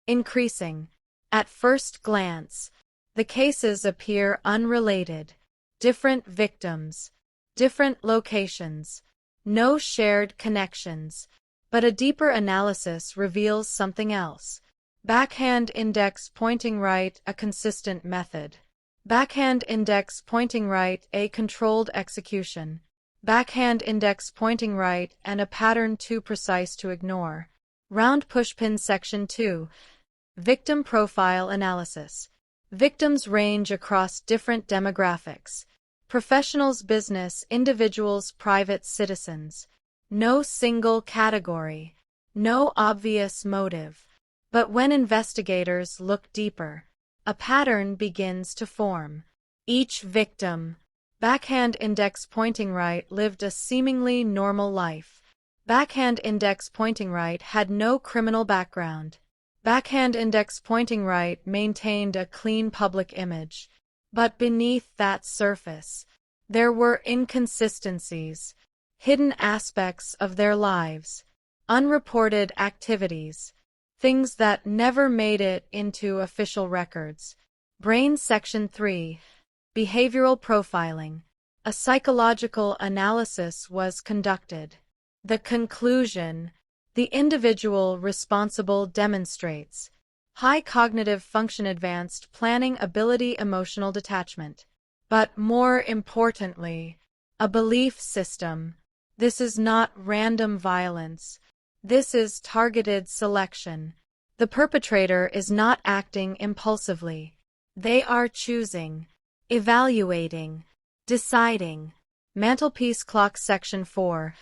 increasing. At first glance, the cases appear unrelated. Different victims, different locations, no shared connections. But a deeper analysis reveals something else. Backhand index pointing right, a consistent method. Backhand index pointing right, a controlled execution. Backhand index pointing right, and a pattern too precise to ignore. Round Pushpin Section 2. Victim Profile Analysis. Victims range across different demographics. Professionals, business, individuals, private citizens. No single category. No obvious motive. But when investigators look deeper, a pattern begins to form. Each victim, backhand index pointing right, lived a seemingly normal life. Backhand index pointing right had no criminal background. Backhand index pointing right maintained a clean public image. But beneath that surface, there were inconsistencies, hidden aspects of their lives, unreported activities, things that never made it into official records. Brain Section 3. Behavioral profiling. A psychological analysis was conducted. The conclusion: the individual responsible demonstrates high cognitive function, advanced planning ability, emotional detachment. But more importantly, a belief system. This is not random violence. This is targeted selection. The perpetrator is not acting impulsively. They are choosing, evaluating, deciding. Mantelpiece Clock Section 4.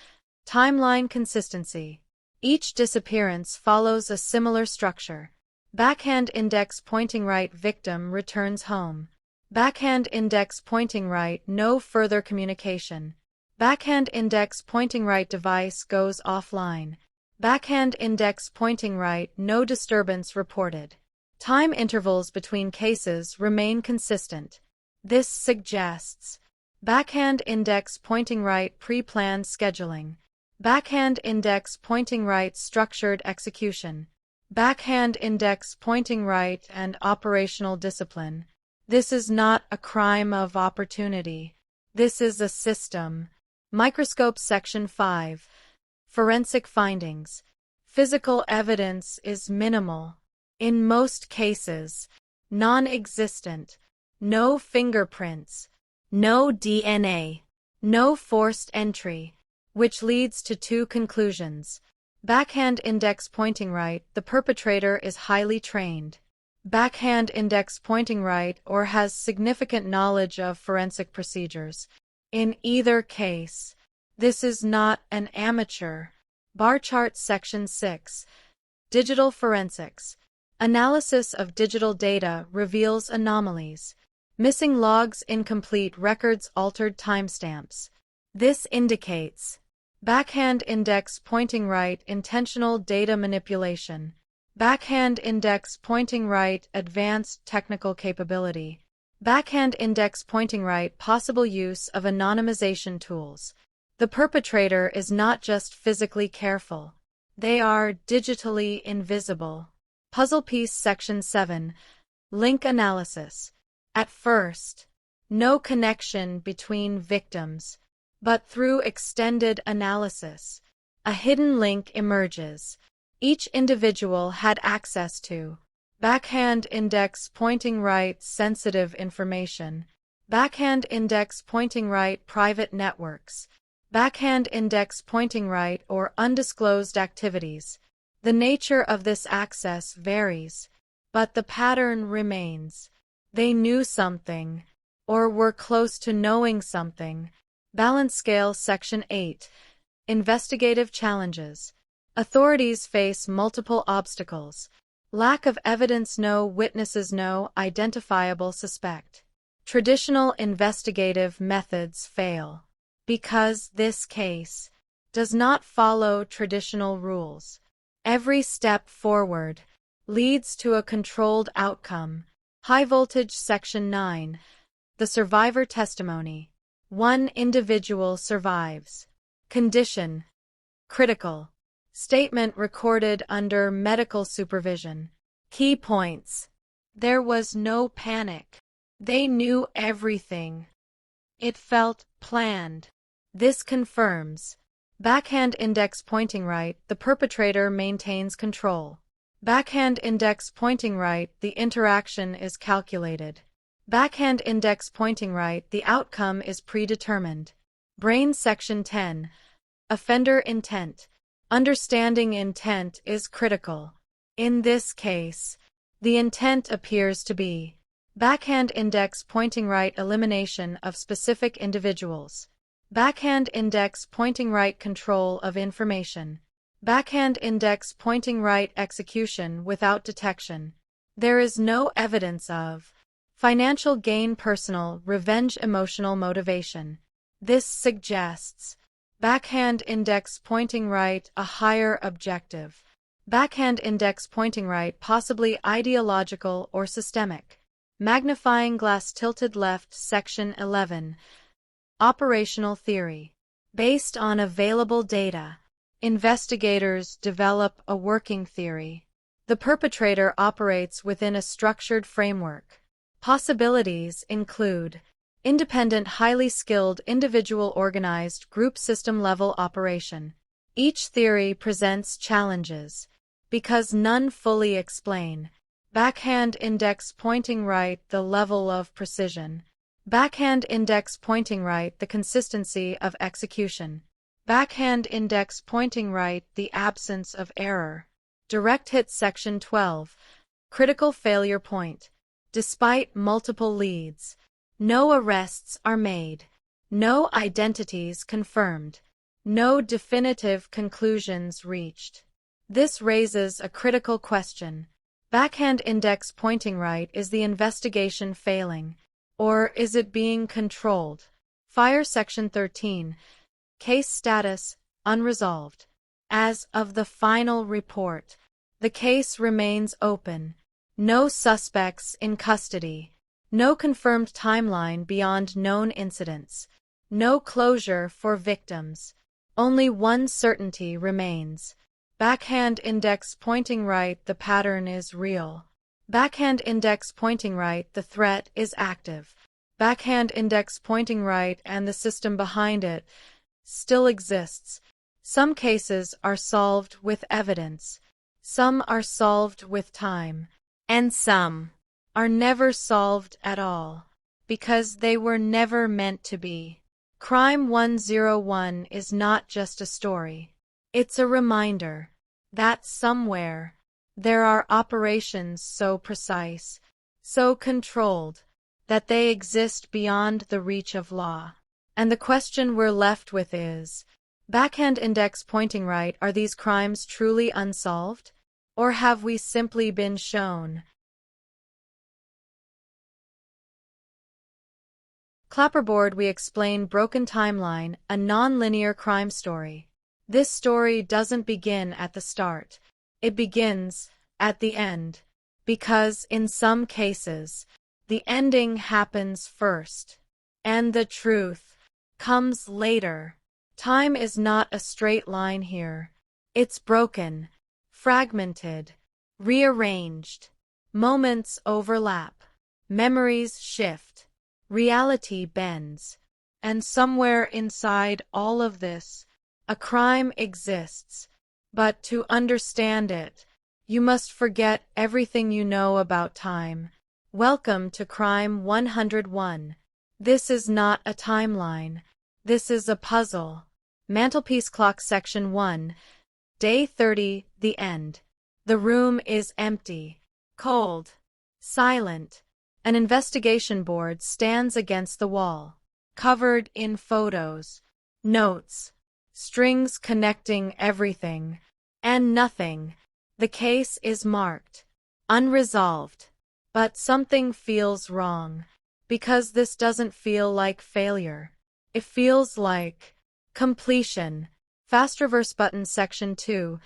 Timeline consistency. Each disappearance follows a similar structure. Backhand index pointing right, victim returns home. Backhand index pointing right, no further communication. Backhand index pointing right, device goes offline. Backhand index pointing right, no disturbance reported. Time intervals between cases remain consistent. This suggests backhand index pointing right, pre-planned scheduling. Backhand index pointing right, structured execution. Backhand index pointing right, and operational discipline. This is not a crime of opportunity. This is a system. Microscope Section 5. Forensic findings. Physical evidence is minimal. In most cases, non-existent. No fingerprints. No DNA. No forced entry. Which leads to two conclusions. Backhand index pointing right, the perpetrator is highly trained. Backhand index pointing right, or has significant knowledge of forensic procedures. In either case, this is not an amateur. Bar chart Section 6. Digital forensics. Analysis of digital data reveals anomalies. Missing logs, incomplete records, altered timestamps. This indicates backhand index pointing right, intentional data manipulation. Backhand index pointing right, advanced technical capability. Backhand index pointing right, possible use of anonymization tools. The perpetrator is not just physically careful. They are digitally invisible. Puzzle piece Section 7. Link analysis. At first, no connection between victims. But through extended analysis, a hidden link emerges. Each individual had access to backhand index pointing right, sensitive information. Backhand index pointing right, private networks. Backhand index pointing right, or undisclosed activities. The nature of this access varies, but the pattern remains. They knew something, or were close to knowing something. Balance Scale Section 8. Investigative challenges. Authorities face multiple obstacles. Lack of evidence, no witnesses, no identifiable suspect. Traditional investigative methods fail. Because this case does not follow traditional rules. Every step forward leads to a controlled outcome. High Voltage Section 9. The survivor testimony. One individual survives. Condition: critical. Statement recorded under medical supervision. Key points: there was no panic. They knew everything. It felt planned. This confirms backhand index pointing right, the perpetrator maintains control. Backhand index pointing right, the interaction is calculated. Backhand index pointing right, the outcome is predetermined. Brain Section 10. Offender intent. Understanding intent is critical. In this case, the intent appears to be backhand index pointing right, elimination of specific individuals. Backhand index pointing right, control of information. Backhand index pointing right, execution without detection. There is no evidence of financial gain, personal revenge, emotional motivation. This suggests backhand index pointing right, a higher objective. Backhand index pointing right, possibly ideological or systemic. Magnifying glass tilted left Section 11. Operational theory. Based on available data, investigators develop a working theory. The perpetrator operates within a structured framework. Possibilities include independent, highly skilled, individual, organized, group, system-level operation. Each theory presents challenges, because none fully explain. Backhand index pointing right, the level of precision. Backhand index pointing right, the consistency of execution. Backhand index pointing right, the absence of error. Direct hit section 12. Critical failure point. Despite multiple leads, no arrests are made, no identities confirmed, no definitive conclusions reached. This raises a critical question. Backhand index pointing right, is the investigation failing, or is it being controlled? Fire section 13. Case status, unresolved. As of the final report, the case remains open. No suspects in custody. No confirmed timeline beyond known incidents. No closure for victims. Only one certainty remains. Backhand index pointing right, the pattern is real. Backhand index pointing right, the threat is active. Backhand index pointing right and the system behind it still exists. Some cases are solved with evidence. Some are solved with time. And some are never solved at all, because they were never meant to be. Crime 101 is not just a story. It's a reminder that somewhere there are operations so precise, so controlled, that they exist beyond the reach of law. And the question we're left with is, backhand index pointing right, are these crimes truly unsolved? Or have we simply been shown? Clapperboard, we explain Broken Timeline, a non-linear crime story. This story doesn't begin at the start. It begins at the end, because in some cases, the ending happens first, and the truth comes later. Time is not a straight line here. It's broken, fragmented, rearranged. Moments overlap. Memories shift. Reality bends. And somewhere inside all of this, a crime exists. But to understand it, you must forget everything you know about time. Welcome to Crime 101. This is not a timeline. This is a puzzle. Mantelpiece clock section 1. Day 30, the end. The room is empty, cold, silent. An investigation board stands against the wall, covered in photos, notes, strings connecting everything, and nothing. The case is marked unresolved. But something feels wrong, because this doesn't feel like failure. It feels like completion. Fast reverse button section 2.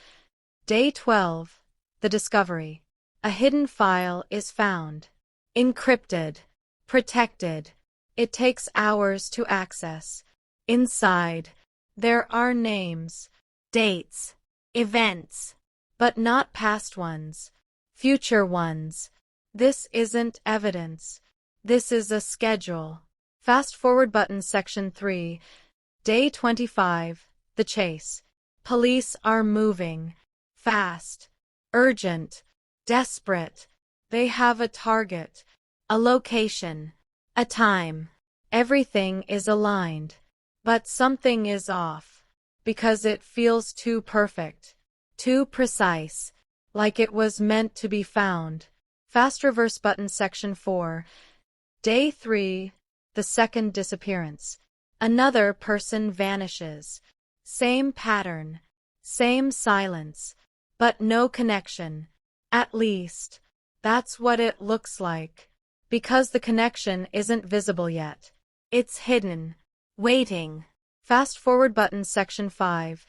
Day 12. The discovery. A hidden file is found. Encrypted. Protected. It takes hours to access. Inside, there are names, dates, events, but not past ones, future ones. This isn't evidence. This is a schedule. Fast forward button section 3. Day 25. The chase. Police are moving. Fast. Urgent. Desperate. They have a target. A location. A time. Everything is aligned. But something is off. Because it feels too perfect. Too precise. Like it was meant to be found. Fast reverse button section 4. Day 3. The second disappearance. Another person vanishes. Same pattern. Same silence. But no connection. At least, that's what it looks like. Because the connection isn't visible yet. It's hidden. Waiting. Fast forward button section 5.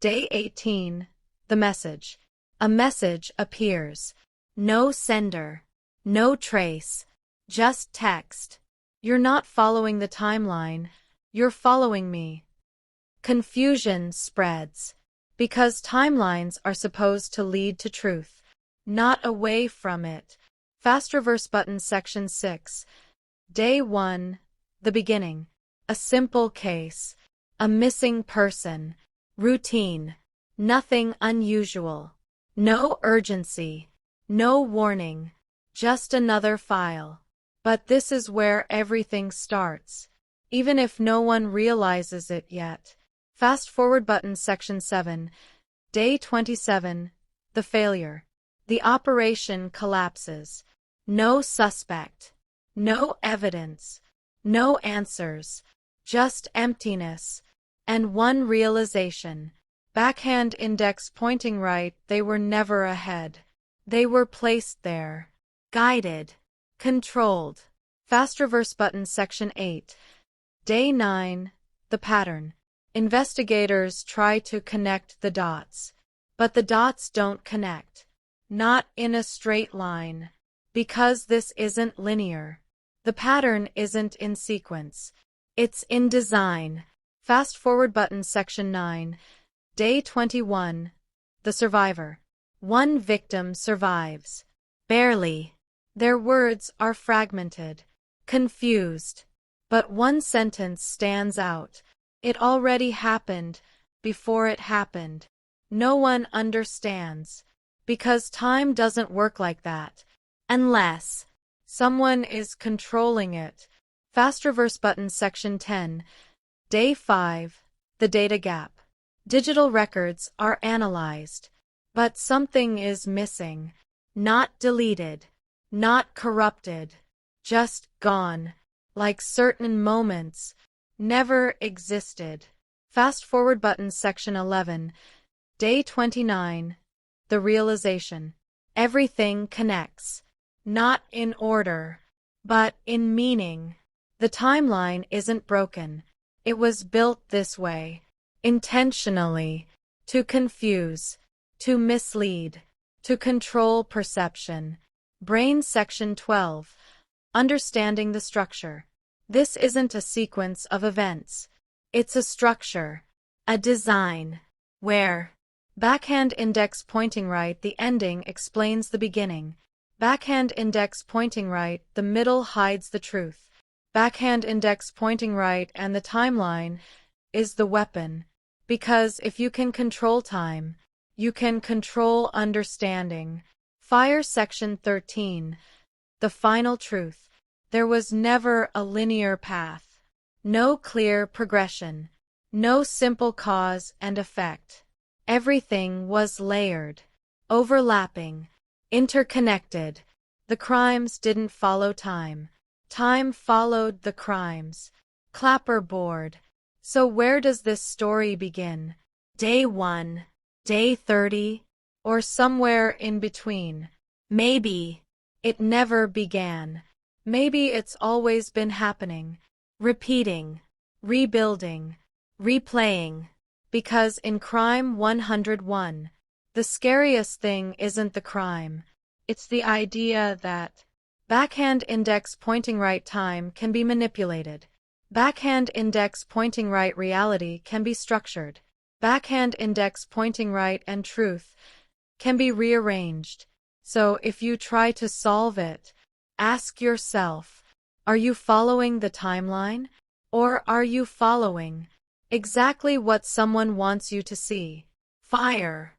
Day 18. The message. A message appears. No sender. No trace. Just text. You're not following the timeline. You're following me. Confusion spreads. Because timelines are supposed to lead to truth, not away from it. Fast reverse button section 6. Day 1. The beginning. A simple case. A missing person. Routine. Nothing unusual. No urgency. No warning. Just another file. But this is where everything starts, even if no one realizes it yet. Fast forward button section 7. Day 27. The failure. The operation collapses. No suspect. No evidence. No answers. Just emptiness. And one realization. Backhand index pointing right. They were never ahead. They were placed there. Guided. Controlled. Fast reverse button section 8. Day 9. The pattern. Investigators try to connect the dots. But the dots don't connect. Not in a straight line. Because this isn't linear. The pattern isn't in sequence. It's in design. Fast forward button section 9. Day 21. The survivor. One victim survives. Barely. Their words are fragmented. Confused. But one sentence stands out. It already happened. Before it happened. No one understands. Because time doesn't work like that. Unless someone is controlling it. Fast reverse button section 10. Day 5. The data gap. Digital records are analyzed. But something is missing. Not deleted. Not corrupted. Just gone. Like certain moments. Never existed. Fast forward button section 11. Day 29. The realization. Everything connects. Not in order. But in meaning. The timeline isn't broken. It was built this way. Intentionally. To confuse. To mislead. To control perception. Brain section 12. Understanding the structure. This isn't a sequence of events. It's a structure. A design. Where backhand index pointing right, the ending explains the beginning. Backhand index pointing right, the middle hides the truth. Backhand index pointing right and the timeline is the weapon. Because if you can control time, you can control understanding. Fire section 13. The final truth. There was never a linear path. No clear progression. No simple cause and effect. Everything was layered. Overlapping. Interconnected. The crimes didn't follow time. Time followed the crimes. Clapperboard. So where does this story begin? Day 1. Day 30? Or somewhere in between? Maybe it never began. Maybe it's always been happening. Repeating. Rebuilding. Replaying. Because in Crime 101, the scariest thing isn't the crime. It's the idea that backhand index pointing right time can be manipulated. Backhand index pointing right reality can be structured. Backhand index pointing right and truth can be rearranged. So if you try to solve it, ask yourself, are you following the timeline? Or are you following exactly what someone wants you to see? Fire.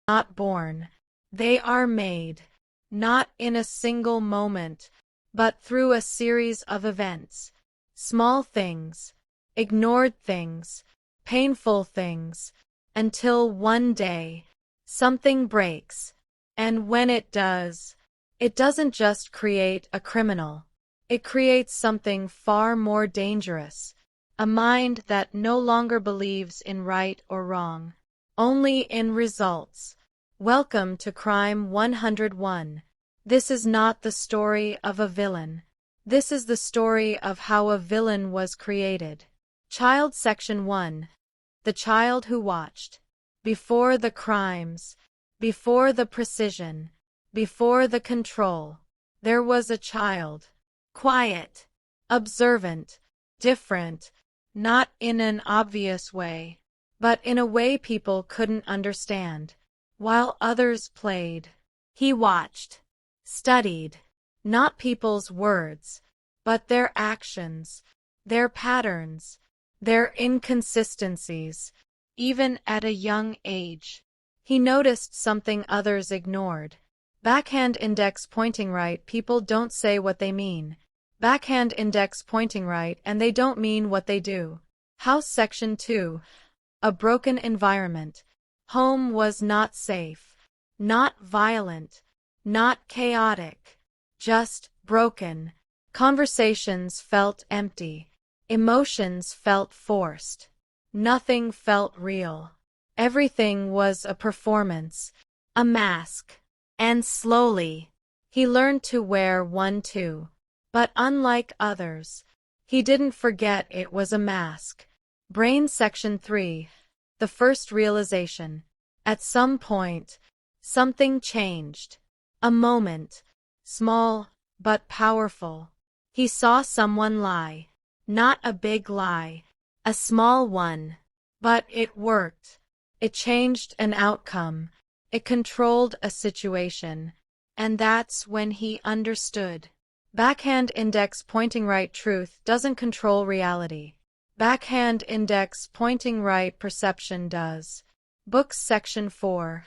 Not born. They are made. Not in a single moment, but through a series of events. Small things. Ignored things. Painful things. Until one day, something breaks. And when it does, it doesn't just create a criminal. It creates something far more dangerous. A mind that no longer believes in right or wrong, only in results. Welcome to Crime 101. This is not the story of a villain. This is the story of how a villain was created. Child Section 1. The child who watched. Before the crimes, before the precision, before the control, there was a child. Quiet, observant, different, not in an obvious way, but in a way people couldn't understand. While others played, he watched, studied, not people's words, but their actions, their patterns, their inconsistencies. Even at a young age, he noticed something others ignored. Backhand index pointing right. People don't say what they mean. Backhand index pointing right and they don't mean what they do. House Section 2. A broken environment. Home was not safe, not violent, not chaotic, just broken. Conversations felt empty. Emotions felt forced. Nothing felt real. Everything was a performance, a mask. And slowly, he learned to wear one too. But unlike others, he didn't forget it was a mask. Brain Section 3. The first realization. At some point, something changed. A moment, small but powerful. He saw someone lie. Not a big lie, a small one. But it worked. It changed an outcome. It controlled a situation. And that's when he understood. Backhand index pointing right. Truth doesn't control reality. Backhand index pointing right. Perception does. Books Section 4.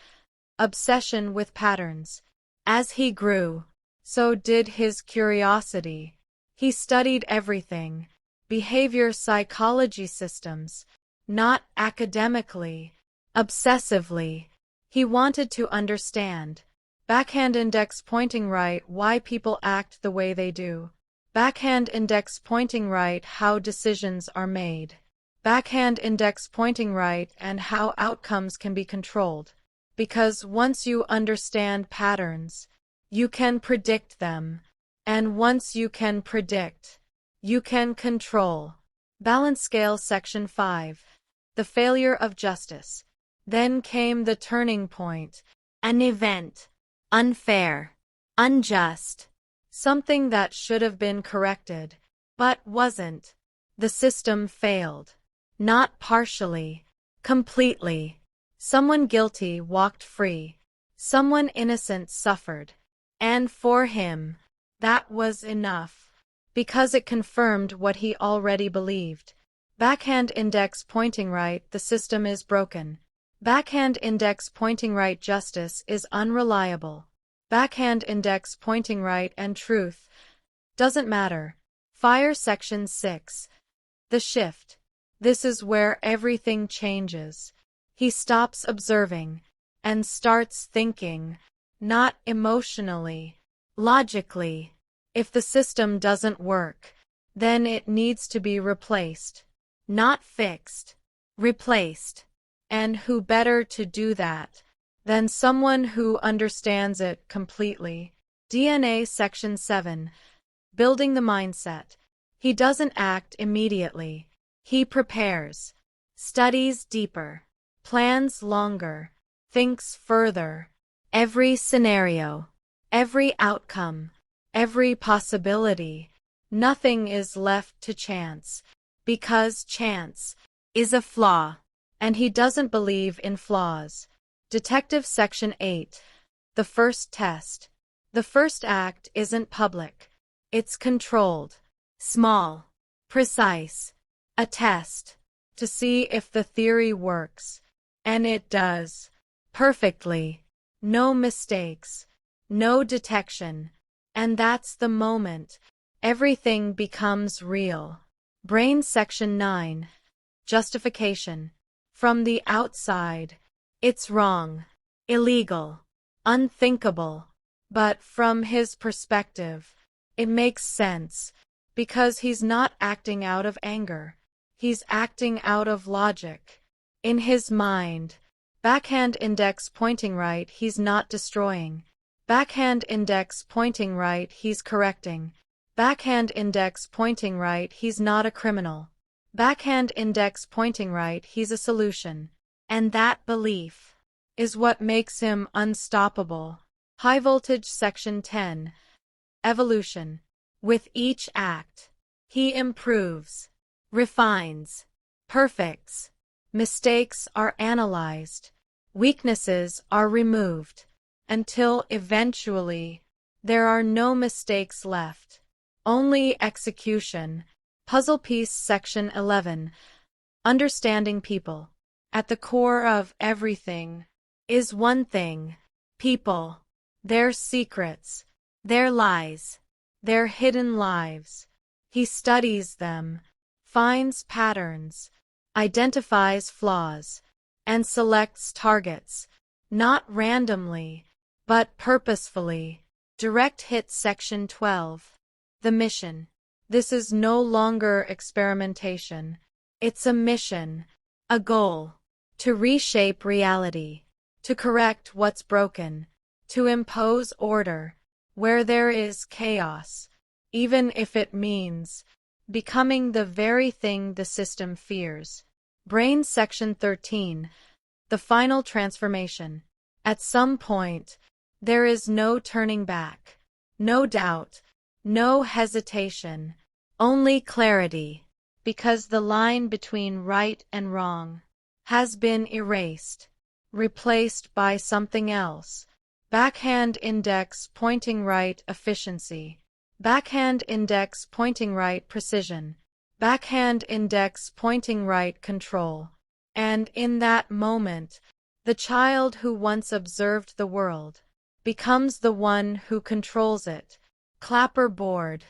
Obsession with patterns. As he grew, so did his curiosity. He studied everything. Behavior psychology systems. Not academically, obsessively. He wanted to understand. Backhand index pointing right. Why people act the way they do. Backhand index pointing right. How decisions are made. Backhand index pointing right and how outcomes can be controlled. Because once you understand patterns, you can predict them. And once you can predict, you can control. Balance Scale Section 5. The failure of justice. Then came the turning point. An event. Unfair. Unjust. Something that should have been corrected, but wasn't. The system failed. Not partially. Completely. Someone guilty walked free. Someone innocent suffered. And for him, that was enough. Because it confirmed what he already believed. Backhand index pointing right. The system is broken. Backhand index pointing right. Justice is unreliable. Backhand index pointing right and truth doesn't matter. Fire Section 6. The shift. This is where everything changes. He stops observing and starts thinking, not emotionally, logically. If the system doesn't work, then it needs to be replaced. Not fixed. Replaced. And who better to do that than someone who understands it completely? DNA Section 7. Building the mindset. He doesn't act immediately. He prepares. Studies deeper. Plans longer. Thinks further. Every scenario. Every outcome. Every possibility. Nothing is left to chance. Because chance is a flaw. And he doesn't believe in flaws. Detective Section 8. The first test. The first act isn't public. It's controlled. Small. Precise. A test. To see if the theory works. And it does. Perfectly. No mistakes. No detection. And that's the moment everything becomes real. Brain Section 9. Justification. From the outside, it's wrong, illegal, unthinkable. But from his perspective, it makes sense, because he's not acting out of anger. He's acting out of logic. In his mind, backhand index pointing right, he's not destroying. Backhand index pointing right, he's correcting. Backhand index pointing right, he's not a criminal. Backhand index pointing right, he's a solution. And that belief is what makes him unstoppable. High Voltage Section 10. Evolution. With each act, he improves, refines, perfects. Mistakes are analyzed. Weaknesses are removed. Until eventually, there are no mistakes left. Only execution. Puzzle piece section 11. Understanding people. At the core of everything is one thing. People. Their secrets. Their lies. Their hidden lives. He studies them, finds patterns, identifies flaws, and selects targets, not randomly, but purposefully. Direct hit section 12. The mission. This is no longer experimentation. It's a mission, a goal. To reshape reality. To correct what's broken. To impose order where there is chaos, even if it means becoming the very thing the system fears. Brain section 13. The final transformation. At some point, there is no turning back, no doubt, no hesitation, only clarity, because the line between right and wrong has been erased, replaced by something else. Backhand index pointing right efficiency. Backhand index pointing right precision. Backhand index pointing right control. And in that moment, the child who once observed the world becomes the one who controls it. Clapperboard.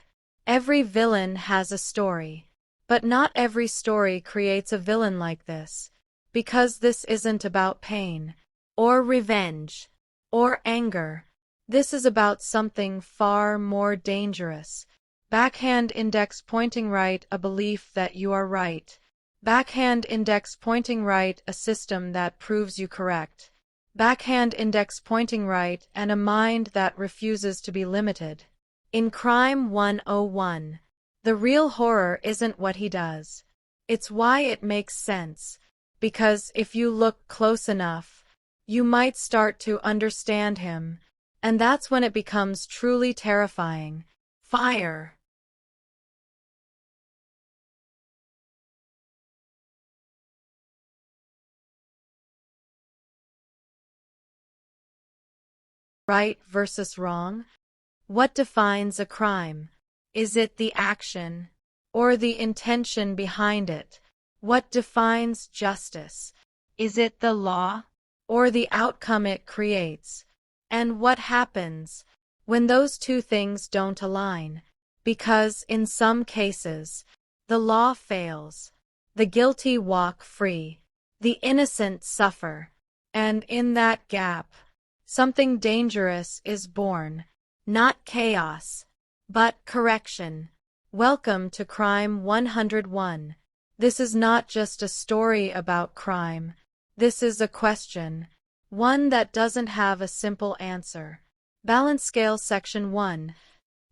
Every villain has a story, but not every story creates a villain like this, because this isn't about pain, or revenge, or anger. This is about something far more dangerous. Backhand index pointing right, a belief that you are right. Backhand index pointing right, a system that proves you correct. Backhand index pointing right, and a mind that refuses to be limited. In Crime 101, the real horror isn't what he does. It's why it makes sense. Because if you look close enough, you might start to understand him, and that's when it becomes truly terrifying. Fire. Right versus wrong? What defines a crime? Is it the action, or the intention behind it? What defines justice? Is it the law, or the outcome it creates? And what happens when those two things don't align? Because in some cases, the law fails. The guilty walk free. The innocent suffer. And in that gap, something dangerous is born. Not chaos, but correction. Welcome to Crime 101. This is not just a story about crime. This is a question. One that doesn't have a simple answer. Balance scale section 1.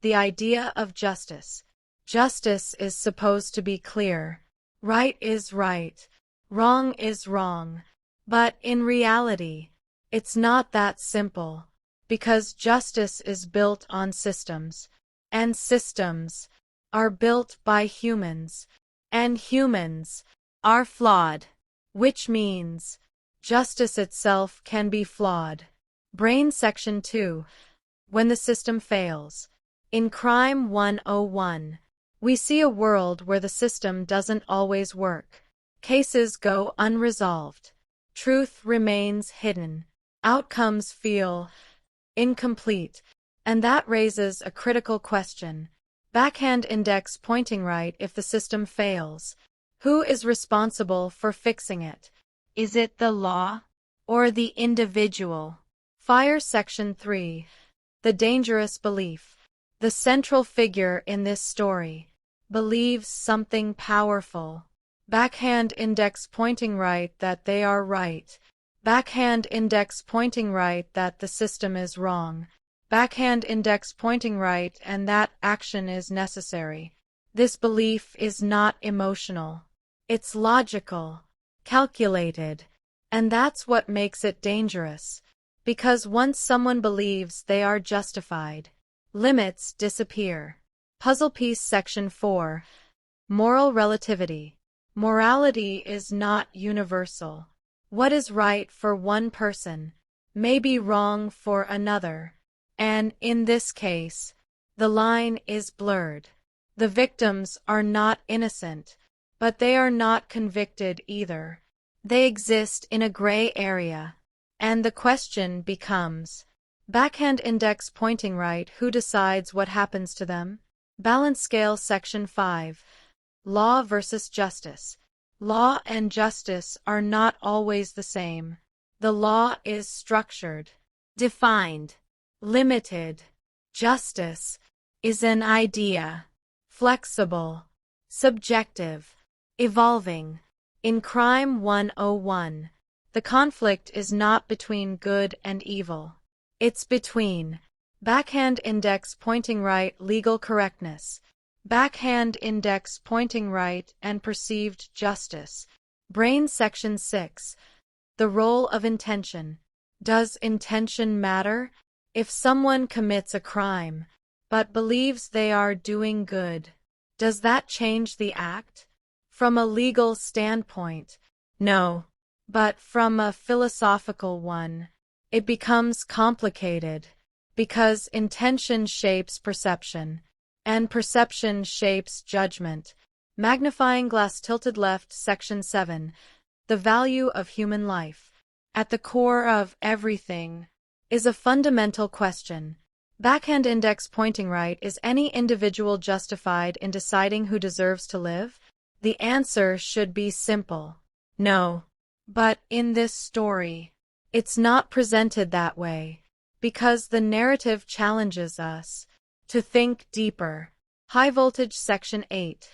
The idea of justice. Justice is supposed to be clear. Right is right. Wrong is wrong. But in reality, it's not that simple. Because justice is built on systems. And systems are built by humans. And humans are flawed. Which means justice itself can be flawed. Brain section 2. When the system fails. In Crime 101, we see a world where the system doesn't always work. Cases go unresolved. Truth remains hidden. Outcomes feel incomplete. And that raises a critical question. Backhand index pointing right. If the system fails, who is responsible for fixing it? Is it the law or the individual? Fire section 3. The dangerous belief. The central figure in this story believes something powerful. Backhand index pointing right that they are right. Backhand index pointing right that the system is wrong. Backhand index pointing right and that action is necessary. This belief is not emotional. It's logical, calculated, and that's what makes it dangerous. Because once someone believes they are justified, limits disappear. Puzzle piece section 4. Moral relativity. Morality is not universal. What is right for one person may be wrong for another, and in this case, the line is blurred. The victims are not innocent, but they are not convicted either. They exist in a gray area, and the question becomes, backhand index pointing right, who decides what happens to them? Balance Scale Section 5. Law versus Justice. Law and justice are not always the same. The law is structured, defined, limited. Justice is an idea, flexible, subjective, evolving. In Crime 101, the conflict is not between good and evil. It's between backhand index pointing right, legal correctness, backhand index pointing right, and perceived justice. Brain Section 6. The role of intention. Does intention matter? If someone commits a crime, but believes they are doing good, does that change the act? From a legal standpoint, no. But from a philosophical one, it becomes complicated, because intention shapes perception, and perception shapes judgment. Magnifying glass tilted left Section 7. The value of human life. At the core of everything is a fundamental question. Backhand index pointing right, is any individual justified in deciding who deserves to live? The answer should be simple. No. But in this story, it's not presented that way, because the narrative challenges us to think deeper. High Voltage Section 8.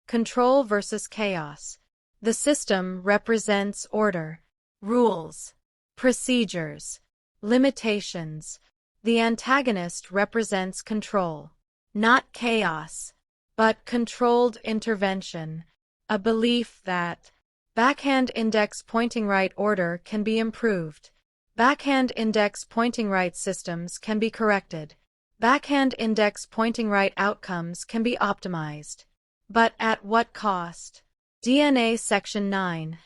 Control versus chaos. The system represents order, rules, procedures, limitations. The antagonist represents control, not chaos, but controlled intervention, a belief that backhand index pointing right order can be improved. Backhand index pointing right systems can be corrected. Backhand index pointing right outcomes can be optimized. But at what cost? DNA Section 9.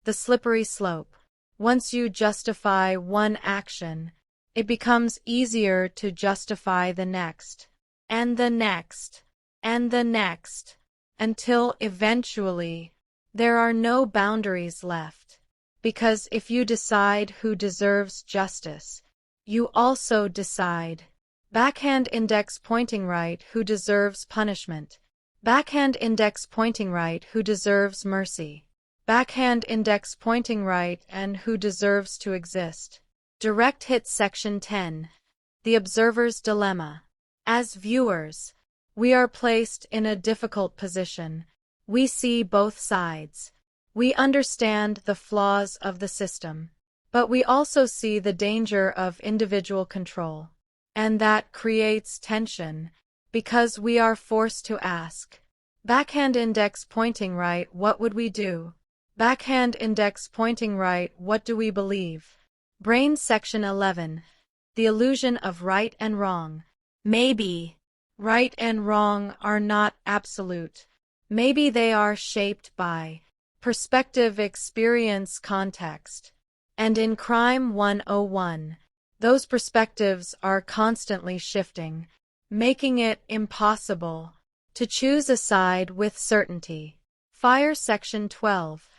The slippery slope. Once you justify one action, it becomes easier to justify the next, and the next, and the next, until eventually there are no boundaries left. Because if you decide who deserves justice, you also decide. Backhand index pointing right, who deserves punishment. Backhand index pointing right, who deserves mercy. Backhand index pointing right, and who deserves to exist. Direct Hit Section 10. The Observer's Dilemma. As viewers, we are placed in a difficult position. We see both sides. We understand the flaws of the system, but we also see the danger of individual control. And that creates tension, because we are forced to ask, backhand index pointing right, what would we do? Backhand index pointing right, what do we believe? Brain Section 11. The illusion of right and wrong. Maybe right and wrong are not absolute. Maybe they are shaped by perspective, experience, context. And in Crime 101, those perspectives are constantly shifting, making it impossible to choose a side with certainty. Fire Section 12.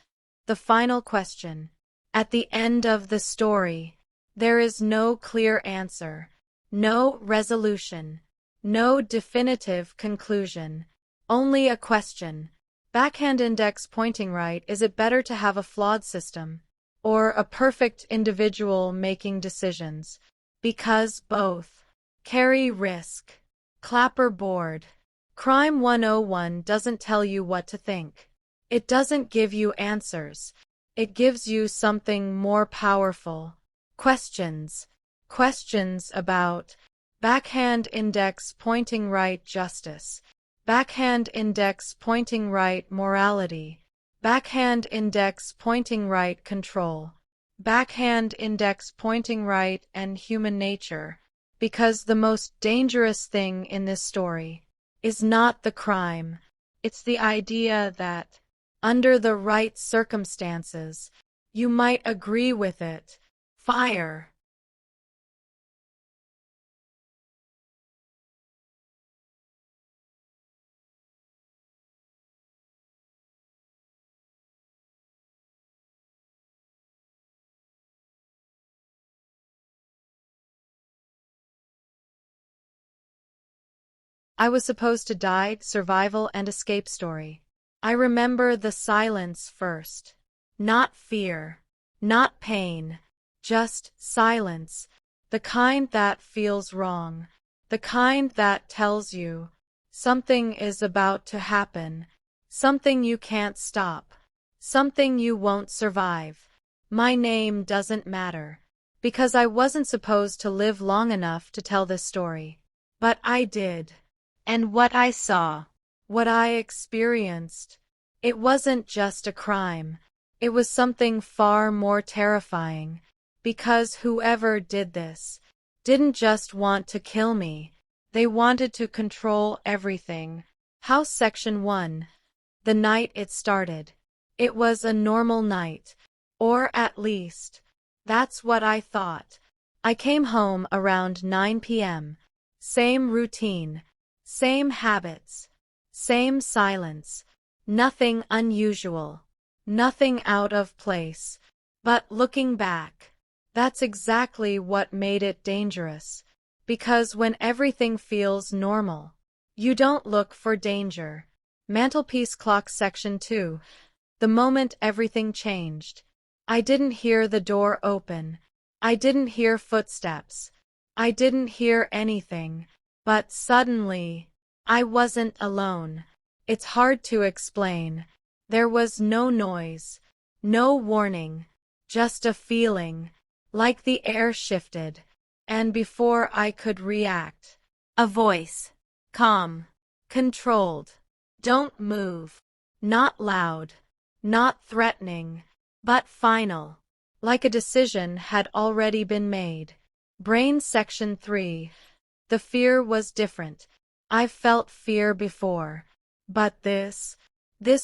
The final question. At the end of the story, there is no clear answer, no resolution, no definitive conclusion, only a question. Backhand index pointing right, is it better to have a flawed system or a perfect individual making decisions? Because both carry risk. Clapperboard. Crime 101 doesn't tell you what to think. It doesn't give you answers. It gives you something more powerful. Questions. Questions about backhand index pointing right justice, backhand index pointing right morality, backhand index pointing right control, backhand index pointing right and human nature. Because the most dangerous thing in this story is not the crime. It's the idea that Under the right circumstances, you might agree with it. Fire. I was supposed to die, survival and escape story. I remember the silence first. Not fear, not pain, just silence. The kind that feels wrong. The kind that tells you something is about to happen. Something you can't stop. Something you won't survive. My name doesn't matter. Because I wasn't supposed to live long enough to tell this story. But I did. And what I saw, what I experienced, it wasn't just a crime. It was something far more terrifying. Because whoever did this didn't just want to kill me. They wanted to control everything. House Section 1. The night it started. It was a normal night. Or at least, that's what I thought. I came home around 9 p.m. Same routine. Same habits, same silence, nothing unusual, nothing out of place. But looking back, that's exactly what made it dangerous. Because when everything feels normal, you don't look for danger. Mantelpiece clock section 2. The moment everything changed. I didn't hear the door open. I didn't hear footsteps. I didn't hear anything. But suddenly, I wasn't alone. It's hard to explain. There was no noise, no warning, just a feeling, like the air shifted. And before I could react, a voice, calm, controlled, don't move, not loud, not threatening, but final, like a decision had already been made. Brain section 3. The fear was different. I've felt fear before. But this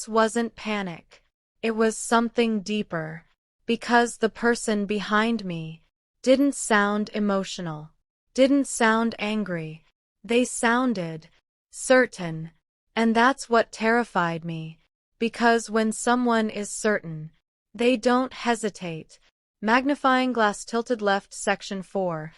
wasn't panic. It was something deeper. Because the person behind me didn't sound emotional, didn't sound angry. They sounded certain. And that's what terrified me. Because when someone is certain, they don't hesitate. Magnifying glass tilted left section 4.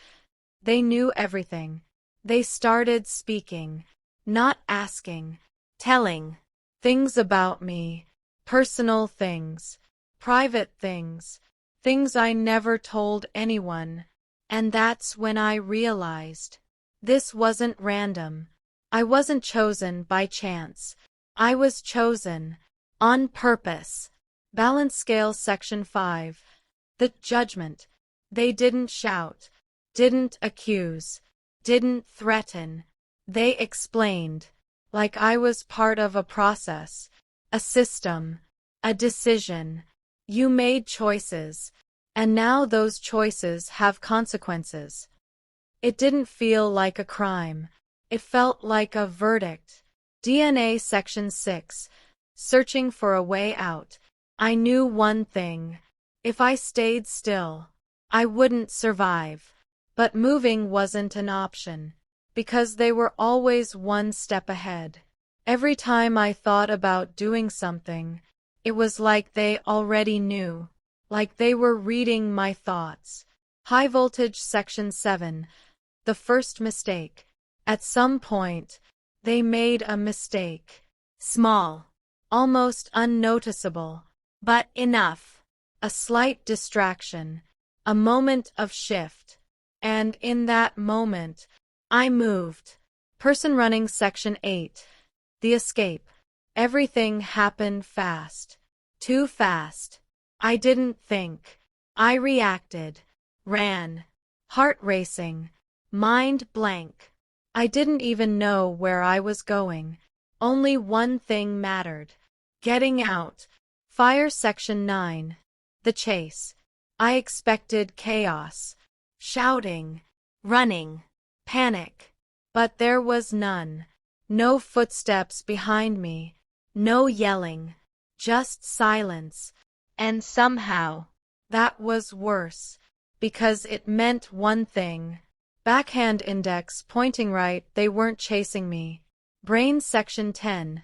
They knew everything. They started speaking, not asking, telling things about me, personal things, private things, things I never told anyone. And that's when I realized this wasn't random. I wasn't chosen by chance. I was chosen on purpose. Balance scale section 5. The judgment. They didn't shout, didn't accuse, didn't threaten. They explained, like I was part of a process, a system, a decision. You made choices, and now those choices have consequences. It didn't feel like a crime. It felt like a verdict. DNA section 6. Searching for a way out. I knew one thing. If I stayed still, I wouldn't survive. But moving wasn't an option, because they were always one step ahead. Every time I thought about doing something, it was like they already knew, like they were reading my thoughts. High voltage section 7. The first mistake. At some point, they made a mistake. Small, almost unnoticeable, but enough. A slight distraction, a moment of shift. And in that moment, I moved. Person running section 8. The escape. Everything happened fast. Too fast. I didn't think. I reacted. Ran. Heart racing. Mind blank. I didn't even know where I was going. Only one thing mattered. Getting out. Fire section 9. The chase. I expected chaos. Shouting, running, panic. But there was none. No footsteps behind me. No yelling. just silence. And somehow, that was worse, because it meant one thing. Backhand index pointing right, they weren't chasing me. Brain section 10.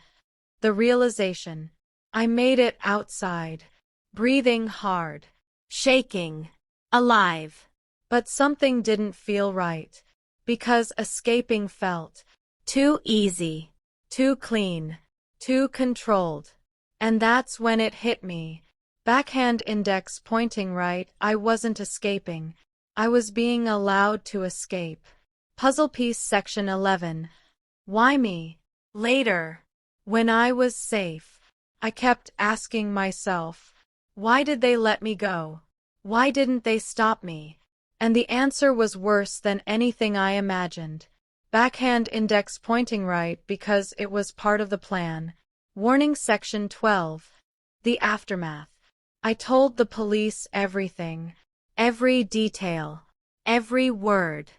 The realization. I made it outside, breathing hard, shaking, alive. But something didn't feel right, because escaping felt too easy, too clean, too controlled. And that's when it hit me. Backhand index pointing right, I wasn't escaping. I was being allowed to escape. Puzzle piece section 11. Why me? Later, when I was safe, I kept asking myself, why did they let me go? Why didn't they stop me? And the answer was worse than anything I imagined. Backhand index pointing right because it was part of the plan. Warning section 12. The aftermath. I told the police everything, every detail, every word.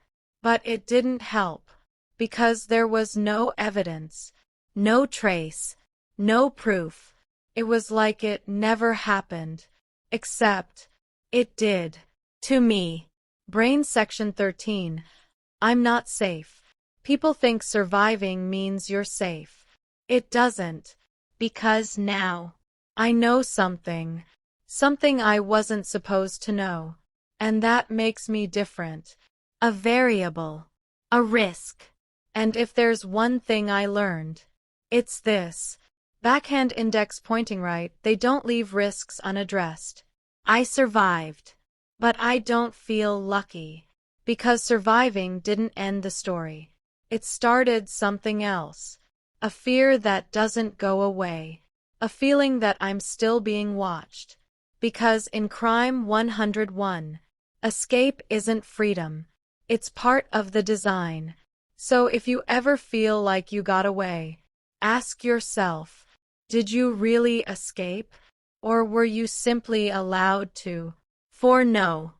But it didn't help, because there was no evidence, no trace, no proof. It was like it never happened. Except, it did. To me. Brain section 13. I'm not safe. People think surviving means you're safe. It doesn't. Because now, I know something. Something I wasn't supposed to know. And that makes me different. A variable. A risk. And if there's one thing I learned, it's this. Backhand index pointing right, they don't leave risks unaddressed. I survived. But I don't feel lucky. Because surviving didn't end the story. It started something else. A fear that doesn't go away. A feeling that I'm still being watched. Because in Crime 101, escape isn't freedom. It's part of the design. So if you ever feel like you got away, ask yourself, did you really escape? Or were you simply allowed to? For no.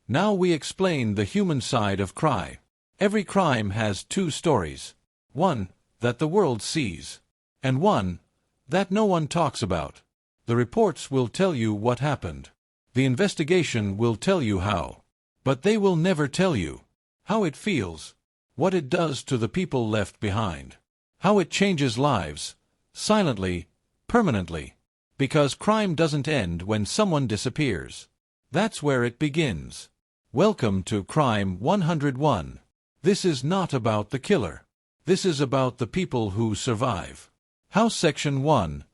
Now we explain the human side of crime. Every crime has two stories. One that the world sees, and one that no one talks about. The reports will tell you what happened. The investigation will tell you how. But they will never tell you how it feels, what it does to the people left behind, how it changes lives, silently, permanently. Because crime doesn't end when someone disappears. That's where it begins. Welcome to Crime 101. This is not about the killer. This is about the people who survive. House Section 1.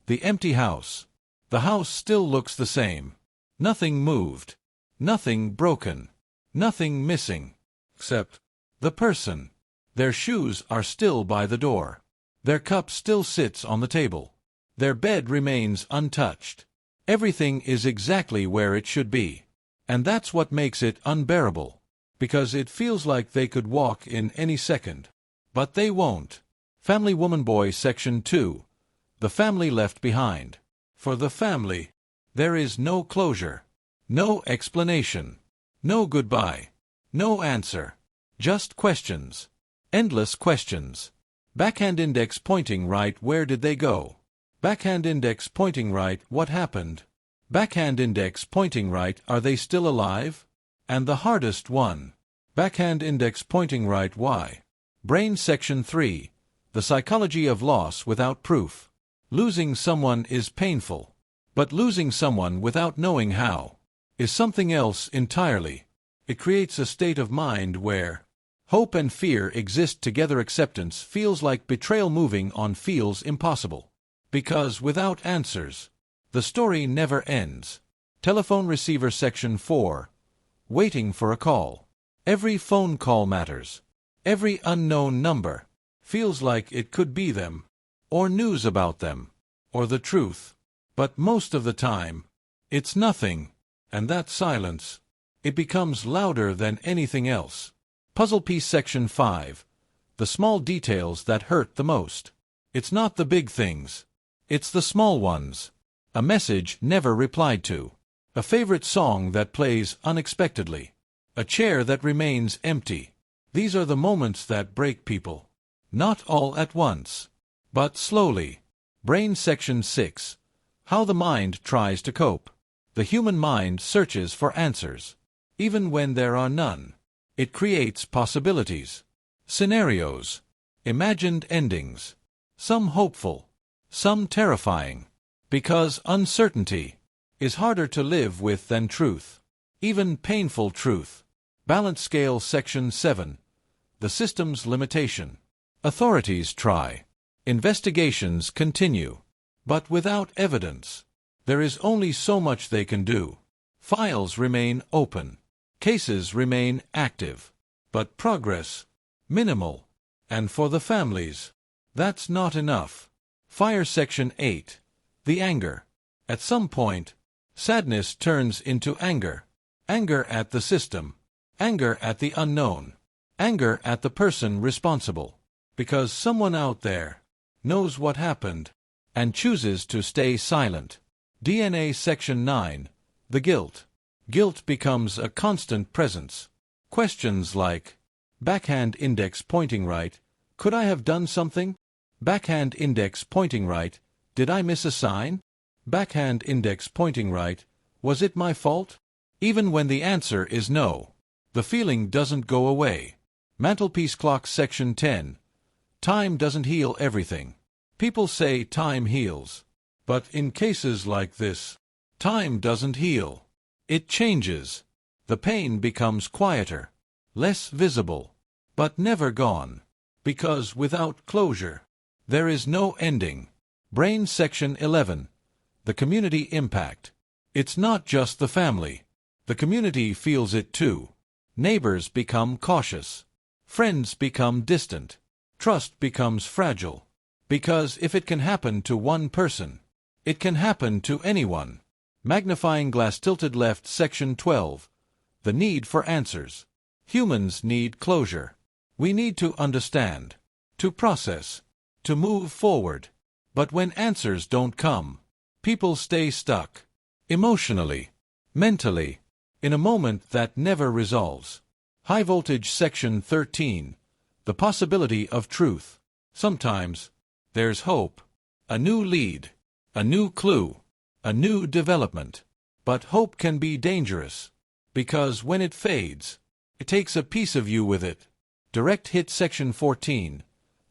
The empty house. The house still looks the same. Nothing moved. Nothing broken. Nothing missing. Except the person. Their shoes are still by the door. Their cup still sits on the table. Their bed remains untouched. Everything is exactly where it should be. And that's what makes it unbearable. Because it feels like they could walk in any second. But they won't. Family Woman Boy Section 2. The family left behind. For the family, there is no closure. No explanation. No goodbye. No answer. Just questions. Endless questions. Backhand index pointing right, where did they go? Backhand index pointing right, what happened? Backhand index pointing right, are they still alive? And the hardest one. Backhand index pointing right, why? Brain Section 3. The psychology of loss without proof. Losing someone is painful. But losing someone without knowing how is something else entirely. It creates a state of mind where hope and fear exist together. Acceptance feels like betrayal. Moving on feels impossible. Because without answers, the story never ends. Telephone receiver Section 4. Waiting for a call. Every phone call matters. Every unknown number feels like it could be them, or news about them, or the truth. But most of the time, it's nothing, and that silence, it becomes louder than anything else. Puzzle piece Section 5. The small details that hurt the most. It's not the big things. It's the small ones. A message never replied to. A favorite song that plays unexpectedly. A chair that remains empty. These are the moments that break people. Not all at once, but slowly. Brain Section 6. How the mind tries to cope. The human mind searches for answers. Even when there are none, it creates possibilities, scenarios, imagined endings, some hopeful, some terrifying, because uncertainty is harder to live with than truth, even painful truth. Balance Scale Section 7. The system's limitation. Authorities try. Investigations continue. But without evidence, there is only so much they can do. Files remain open. Cases remain active. But progress, minimal. And for the families, that's not enough. Fire Section 8. The anger. At some point, sadness turns into anger. Anger at the system. Anger at the unknown. Anger at the person responsible. Because someone out there knows what happened and chooses to stay silent. DNA Section 9. The guilt. Guilt becomes a constant presence. Questions like, backhand index pointing right, could I have done something? Backhand index pointing right, did I miss a sign? Backhand index pointing right, was it my fault? Even when the answer is no, the feeling doesn't go away. Mantelpiece Clock Section 10. Time doesn't heal everything. People say time heals. But in cases like this, time doesn't heal. It changes. The pain becomes quieter, less visible, but never gone. Because without closure, there is no ending. Brain Section 11. The community impact. It's not just the family. The community feels it too. Neighbors become cautious. Friends become distant. Trust becomes fragile. Because if it can happen to one person, it can happen to anyone. Magnifying glass tilted left Section 12. The need for answers. Humans need closure. We need to understand, to process, to move forward. But when answers don't come, people stay stuck. Emotionally, mentally, in a moment that never resolves. High voltage Section 13. The possibility of truth. Sometimes, there's hope. A new lead. A new clue. A new development. But hope can be dangerous. Because when it fades, it takes a piece of you with it. Direct hit Section 14.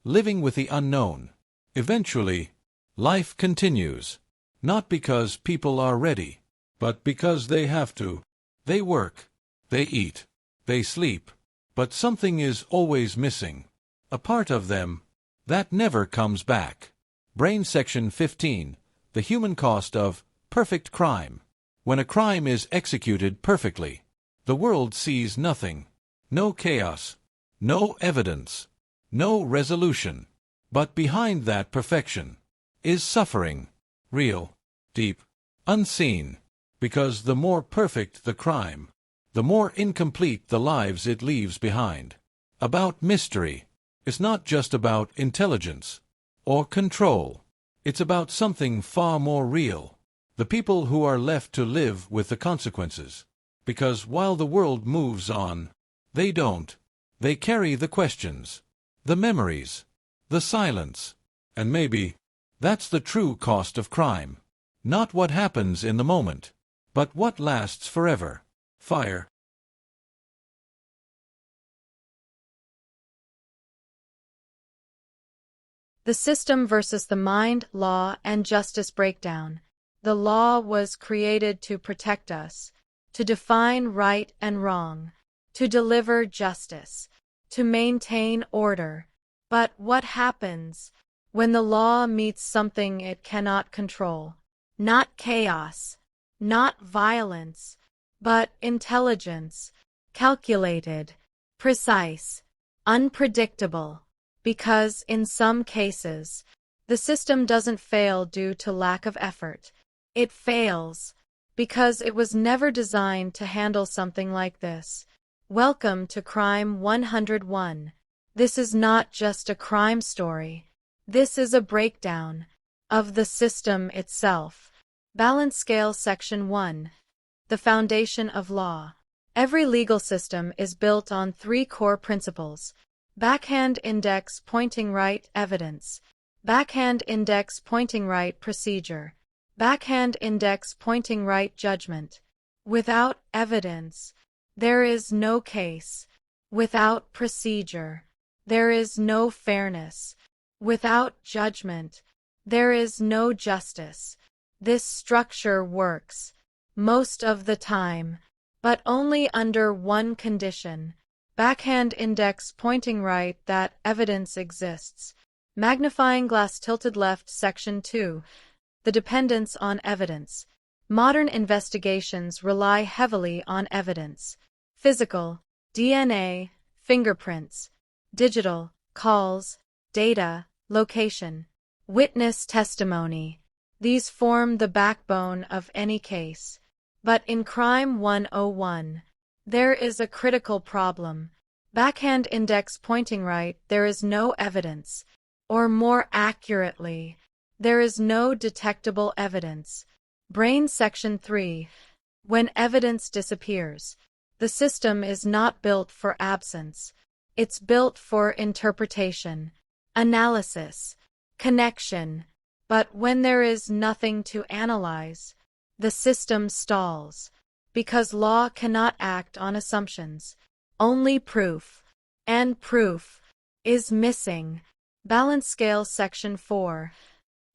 Living with the unknown. Eventually, life continues. Not because people are ready, but because they have to. They work. They eat. They sleep. But something is always missing. A part of them that never comes back. Brain Section 15. The human cost of perfect crime. When a crime is executed perfectly, the world sees nothing. No chaos. No evidence. No resolution. But behind that perfection is suffering. Real. Deep. Unseen. Because the more perfect the crime, the more incomplete the lives it leaves behind. About mystery. It's not just about intelligence or control. It's about something far more real. The people who are left to live with the consequences. Because while the world moves on, they don't. They carry the questions, the memories, the silence. And maybe that's the true cost of crime. Not what happens in the moment, but what lasts forever. Fire. The system versus the mind, law, and justice breakdown. The law was created to protect us, to define right and wrong, to deliver justice, to maintain order. But what happens when the law meets something it cannot control? Not chaos, not violence, but intelligence, calculated, precise, unpredictable. Because in some cases, the system doesn't fail due to lack of effort. It fails because it was never designed to handle something like this. Welcome to Crime 101. This is not just a crime story. This is a breakdown of the system itself. Balance Scale Section 1. The foundation of law. Every legal system is built on three core principles: Backhand index pointing right evidence. Backhand index pointing right procedure. Backhand index pointing right judgment. Without evidence, there is no case. Without procedure, there is no fairness. Without judgment, there is no justice. This structure works most of the time, but only under one condition. Backhand index pointing right that evidence exists. Magnifying glass tilted left section 2. The dependence on evidence. Modern investigations rely heavily on evidence. Physical, DNA, fingerprints. Digital, calls, data, location. Witness testimony. These form the backbone of any case. But in Crime 101, there is a critical problem. Backhand index pointing right, there is no evidence. Or more accurately, there is no detectable evidence. Brain section 3. When evidence disappears, the system is not built for absence. It's built for interpretation, analysis, connection. But when there is nothing to analyze, the system stalls. Because law cannot act on assumptions. Only proof. And proof is missing. Balance scale section 4.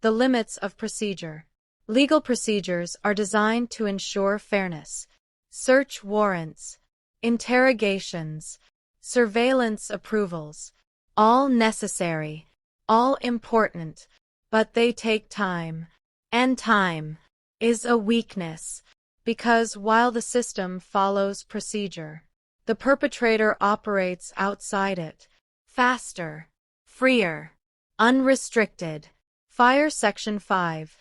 The limits of procedure. Legal procedures are designed to ensure fairness. Search warrants, interrogations, surveillance approvals, all necessary, all important, but they take time. And time is a weakness, because while the system follows procedure, the perpetrator operates outside it. Faster, freer, unrestricted. Fire section 5.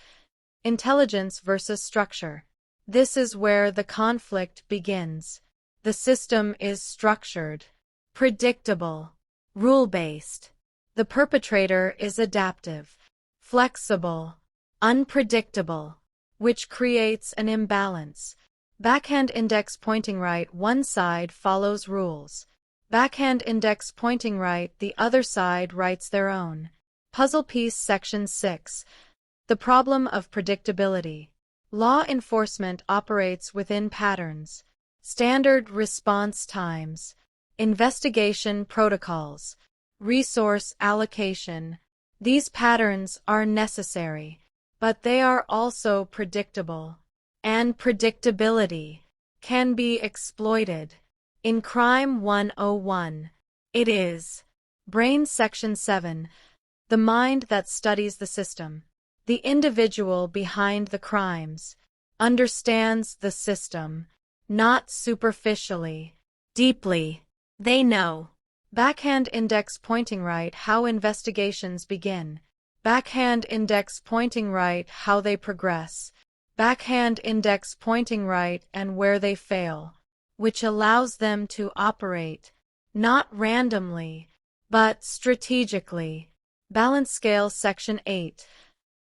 Intelligence versus structure. This is where the conflict begins. The system is structured, predictable, rule-based. The perpetrator is adaptive, flexible, unpredictable, which creates an imbalance. Backhand index pointing right, one side follows rules. Backhand index pointing right, the other side writes their own. Puzzle piece section 6. The problem of predictability. Law enforcement operates within patterns, standard response times, investigation protocols, resource allocation. These patterns are necessary, but they are also predictable, and predictability can be exploited. In Crime 101, it is. Brain section 7. The mind that studies the system. The individual behind the crimes understands the system, not superficially, deeply. They know. Backhand index pointing right, how investigations begin. Backhand index pointing right, how they progress. Backhand index pointing right and where they fail, which allows them to operate, not randomly, but strategically. Balance scale section 8.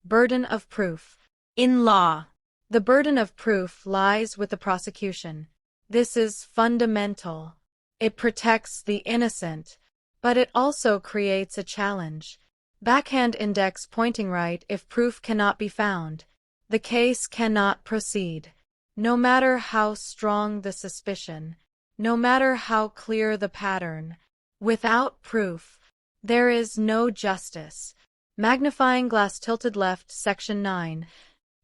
Burden of proof. In law, the burden of proof lies with the prosecution. This is fundamental. It protects the innocent, but it also creates a challenge. Backhand index pointing right, if proof cannot be found, the case cannot proceed. No matter how strong the suspicion, no matter how clear the pattern, without proof, there is no justice. Magnifying glass tilted left section 9.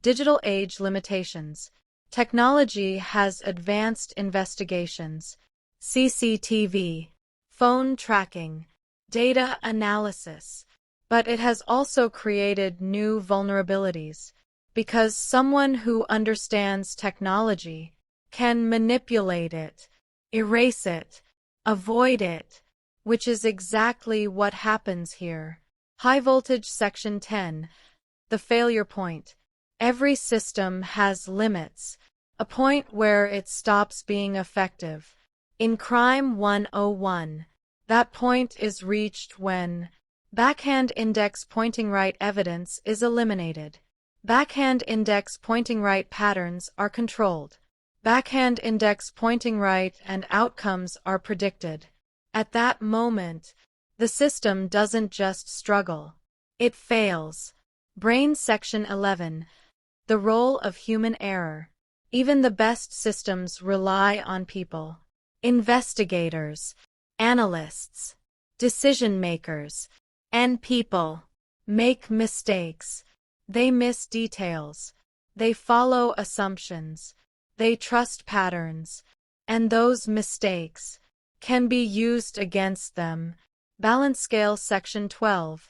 Digital age limitations. Technology has advanced investigations, CCTV, phone tracking, data analysis, but it has also created new vulnerabilities, because someone who understands technology can manipulate it, erase it, avoid it, which is exactly what happens here. High voltage section 10. The failure point. Every system has limits, a point where it stops being effective. In Crime 101, that point is reached when backhand index pointing right evidence is eliminated. Backhand index pointing right patterns are controlled. Backhand index pointing right and outcomes are predicted. At that moment, The system doesn't just struggle. It fails. Brain Section 11. The role of human error. Even the best systems rely on people. Investigators, analysts, decision makers, and people make mistakes. They miss details. They follow assumptions. They trust patterns. And those mistakes can be used against them. Balance Scale Section 12.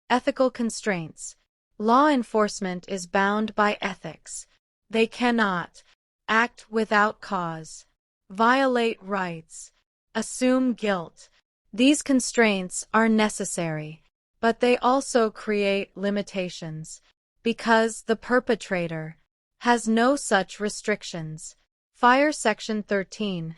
Ethical constraints. Law enforcement is bound by ethics. They cannot act without cause, violate rights, assume guilt. These constraints are necessary, but they also create limitations, because the perpetrator has no such restrictions. Fire Section 13.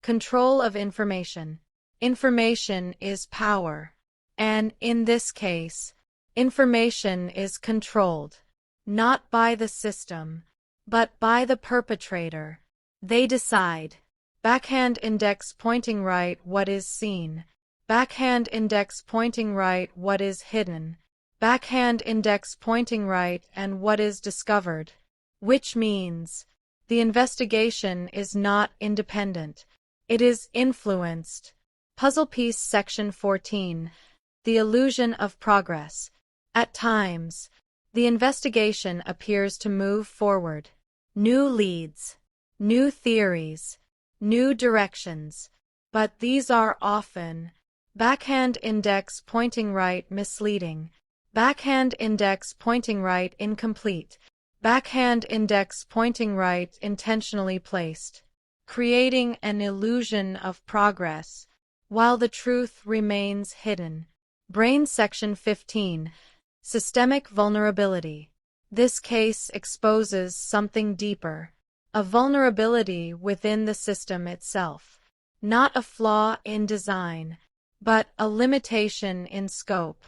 Control of information. Information is power, and in this case, information is controlled, not by the system, but by the perpetrator. They decide. Backhand index pointing right what is seen. Backhand index pointing right what is hidden. Backhand index pointing right and what is discovered. Which means the investigation is not independent. It is influenced. Puzzle Piece Section 14. The illusion of progress. At times, the investigation appears to move forward. New leads, new theories, new directions, but these are often backhand index pointing right misleading, backhand index pointing right incomplete, backhand index pointing right intentionally placed, creating an illusion of progress while the truth remains hidden. Brain Section 15. Systemic vulnerability. This case exposes something deeper, a vulnerability within the system itself, not a flaw in design, but a limitation in scope,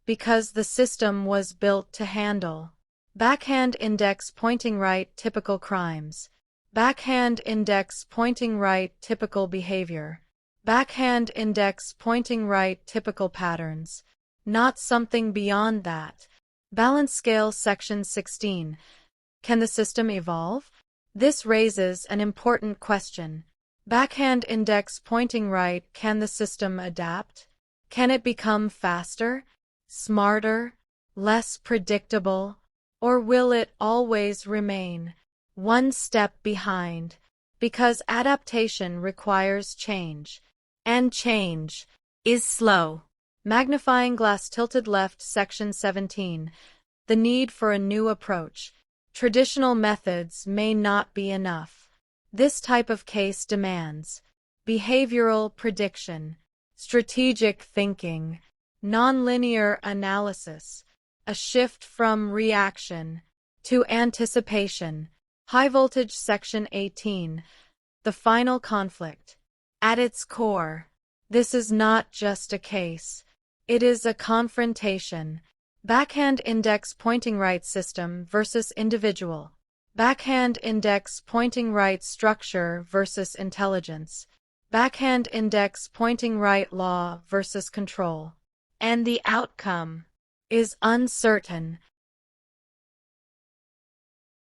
because the system was built to handle backhand index pointing right typical crimes, backhand index pointing right typical behavior, backhand index pointing right typical patterns, not something beyond that. Balance Scale Section 16. Can the system evolve? This raises an important question. Backhand index pointing right, can the system adapt? Can it become faster, smarter, less predictable, or will it always remain one step behind? Because adaptation requires change, and change is slow. Magnifying glass tilted left Section 17. The need for a new approach. Traditional methods may not be enough. This type of case demands behavioral prediction, strategic thinking, nonlinear analysis, a shift from reaction to anticipation. High voltage Section 18. The final conflict. At its core, this is not just a case. It is a confrontation. Backhand index pointing right system versus individual. Backhand index pointing right structure versus intelligence. Backhand index pointing right law versus control. And the outcome is uncertain.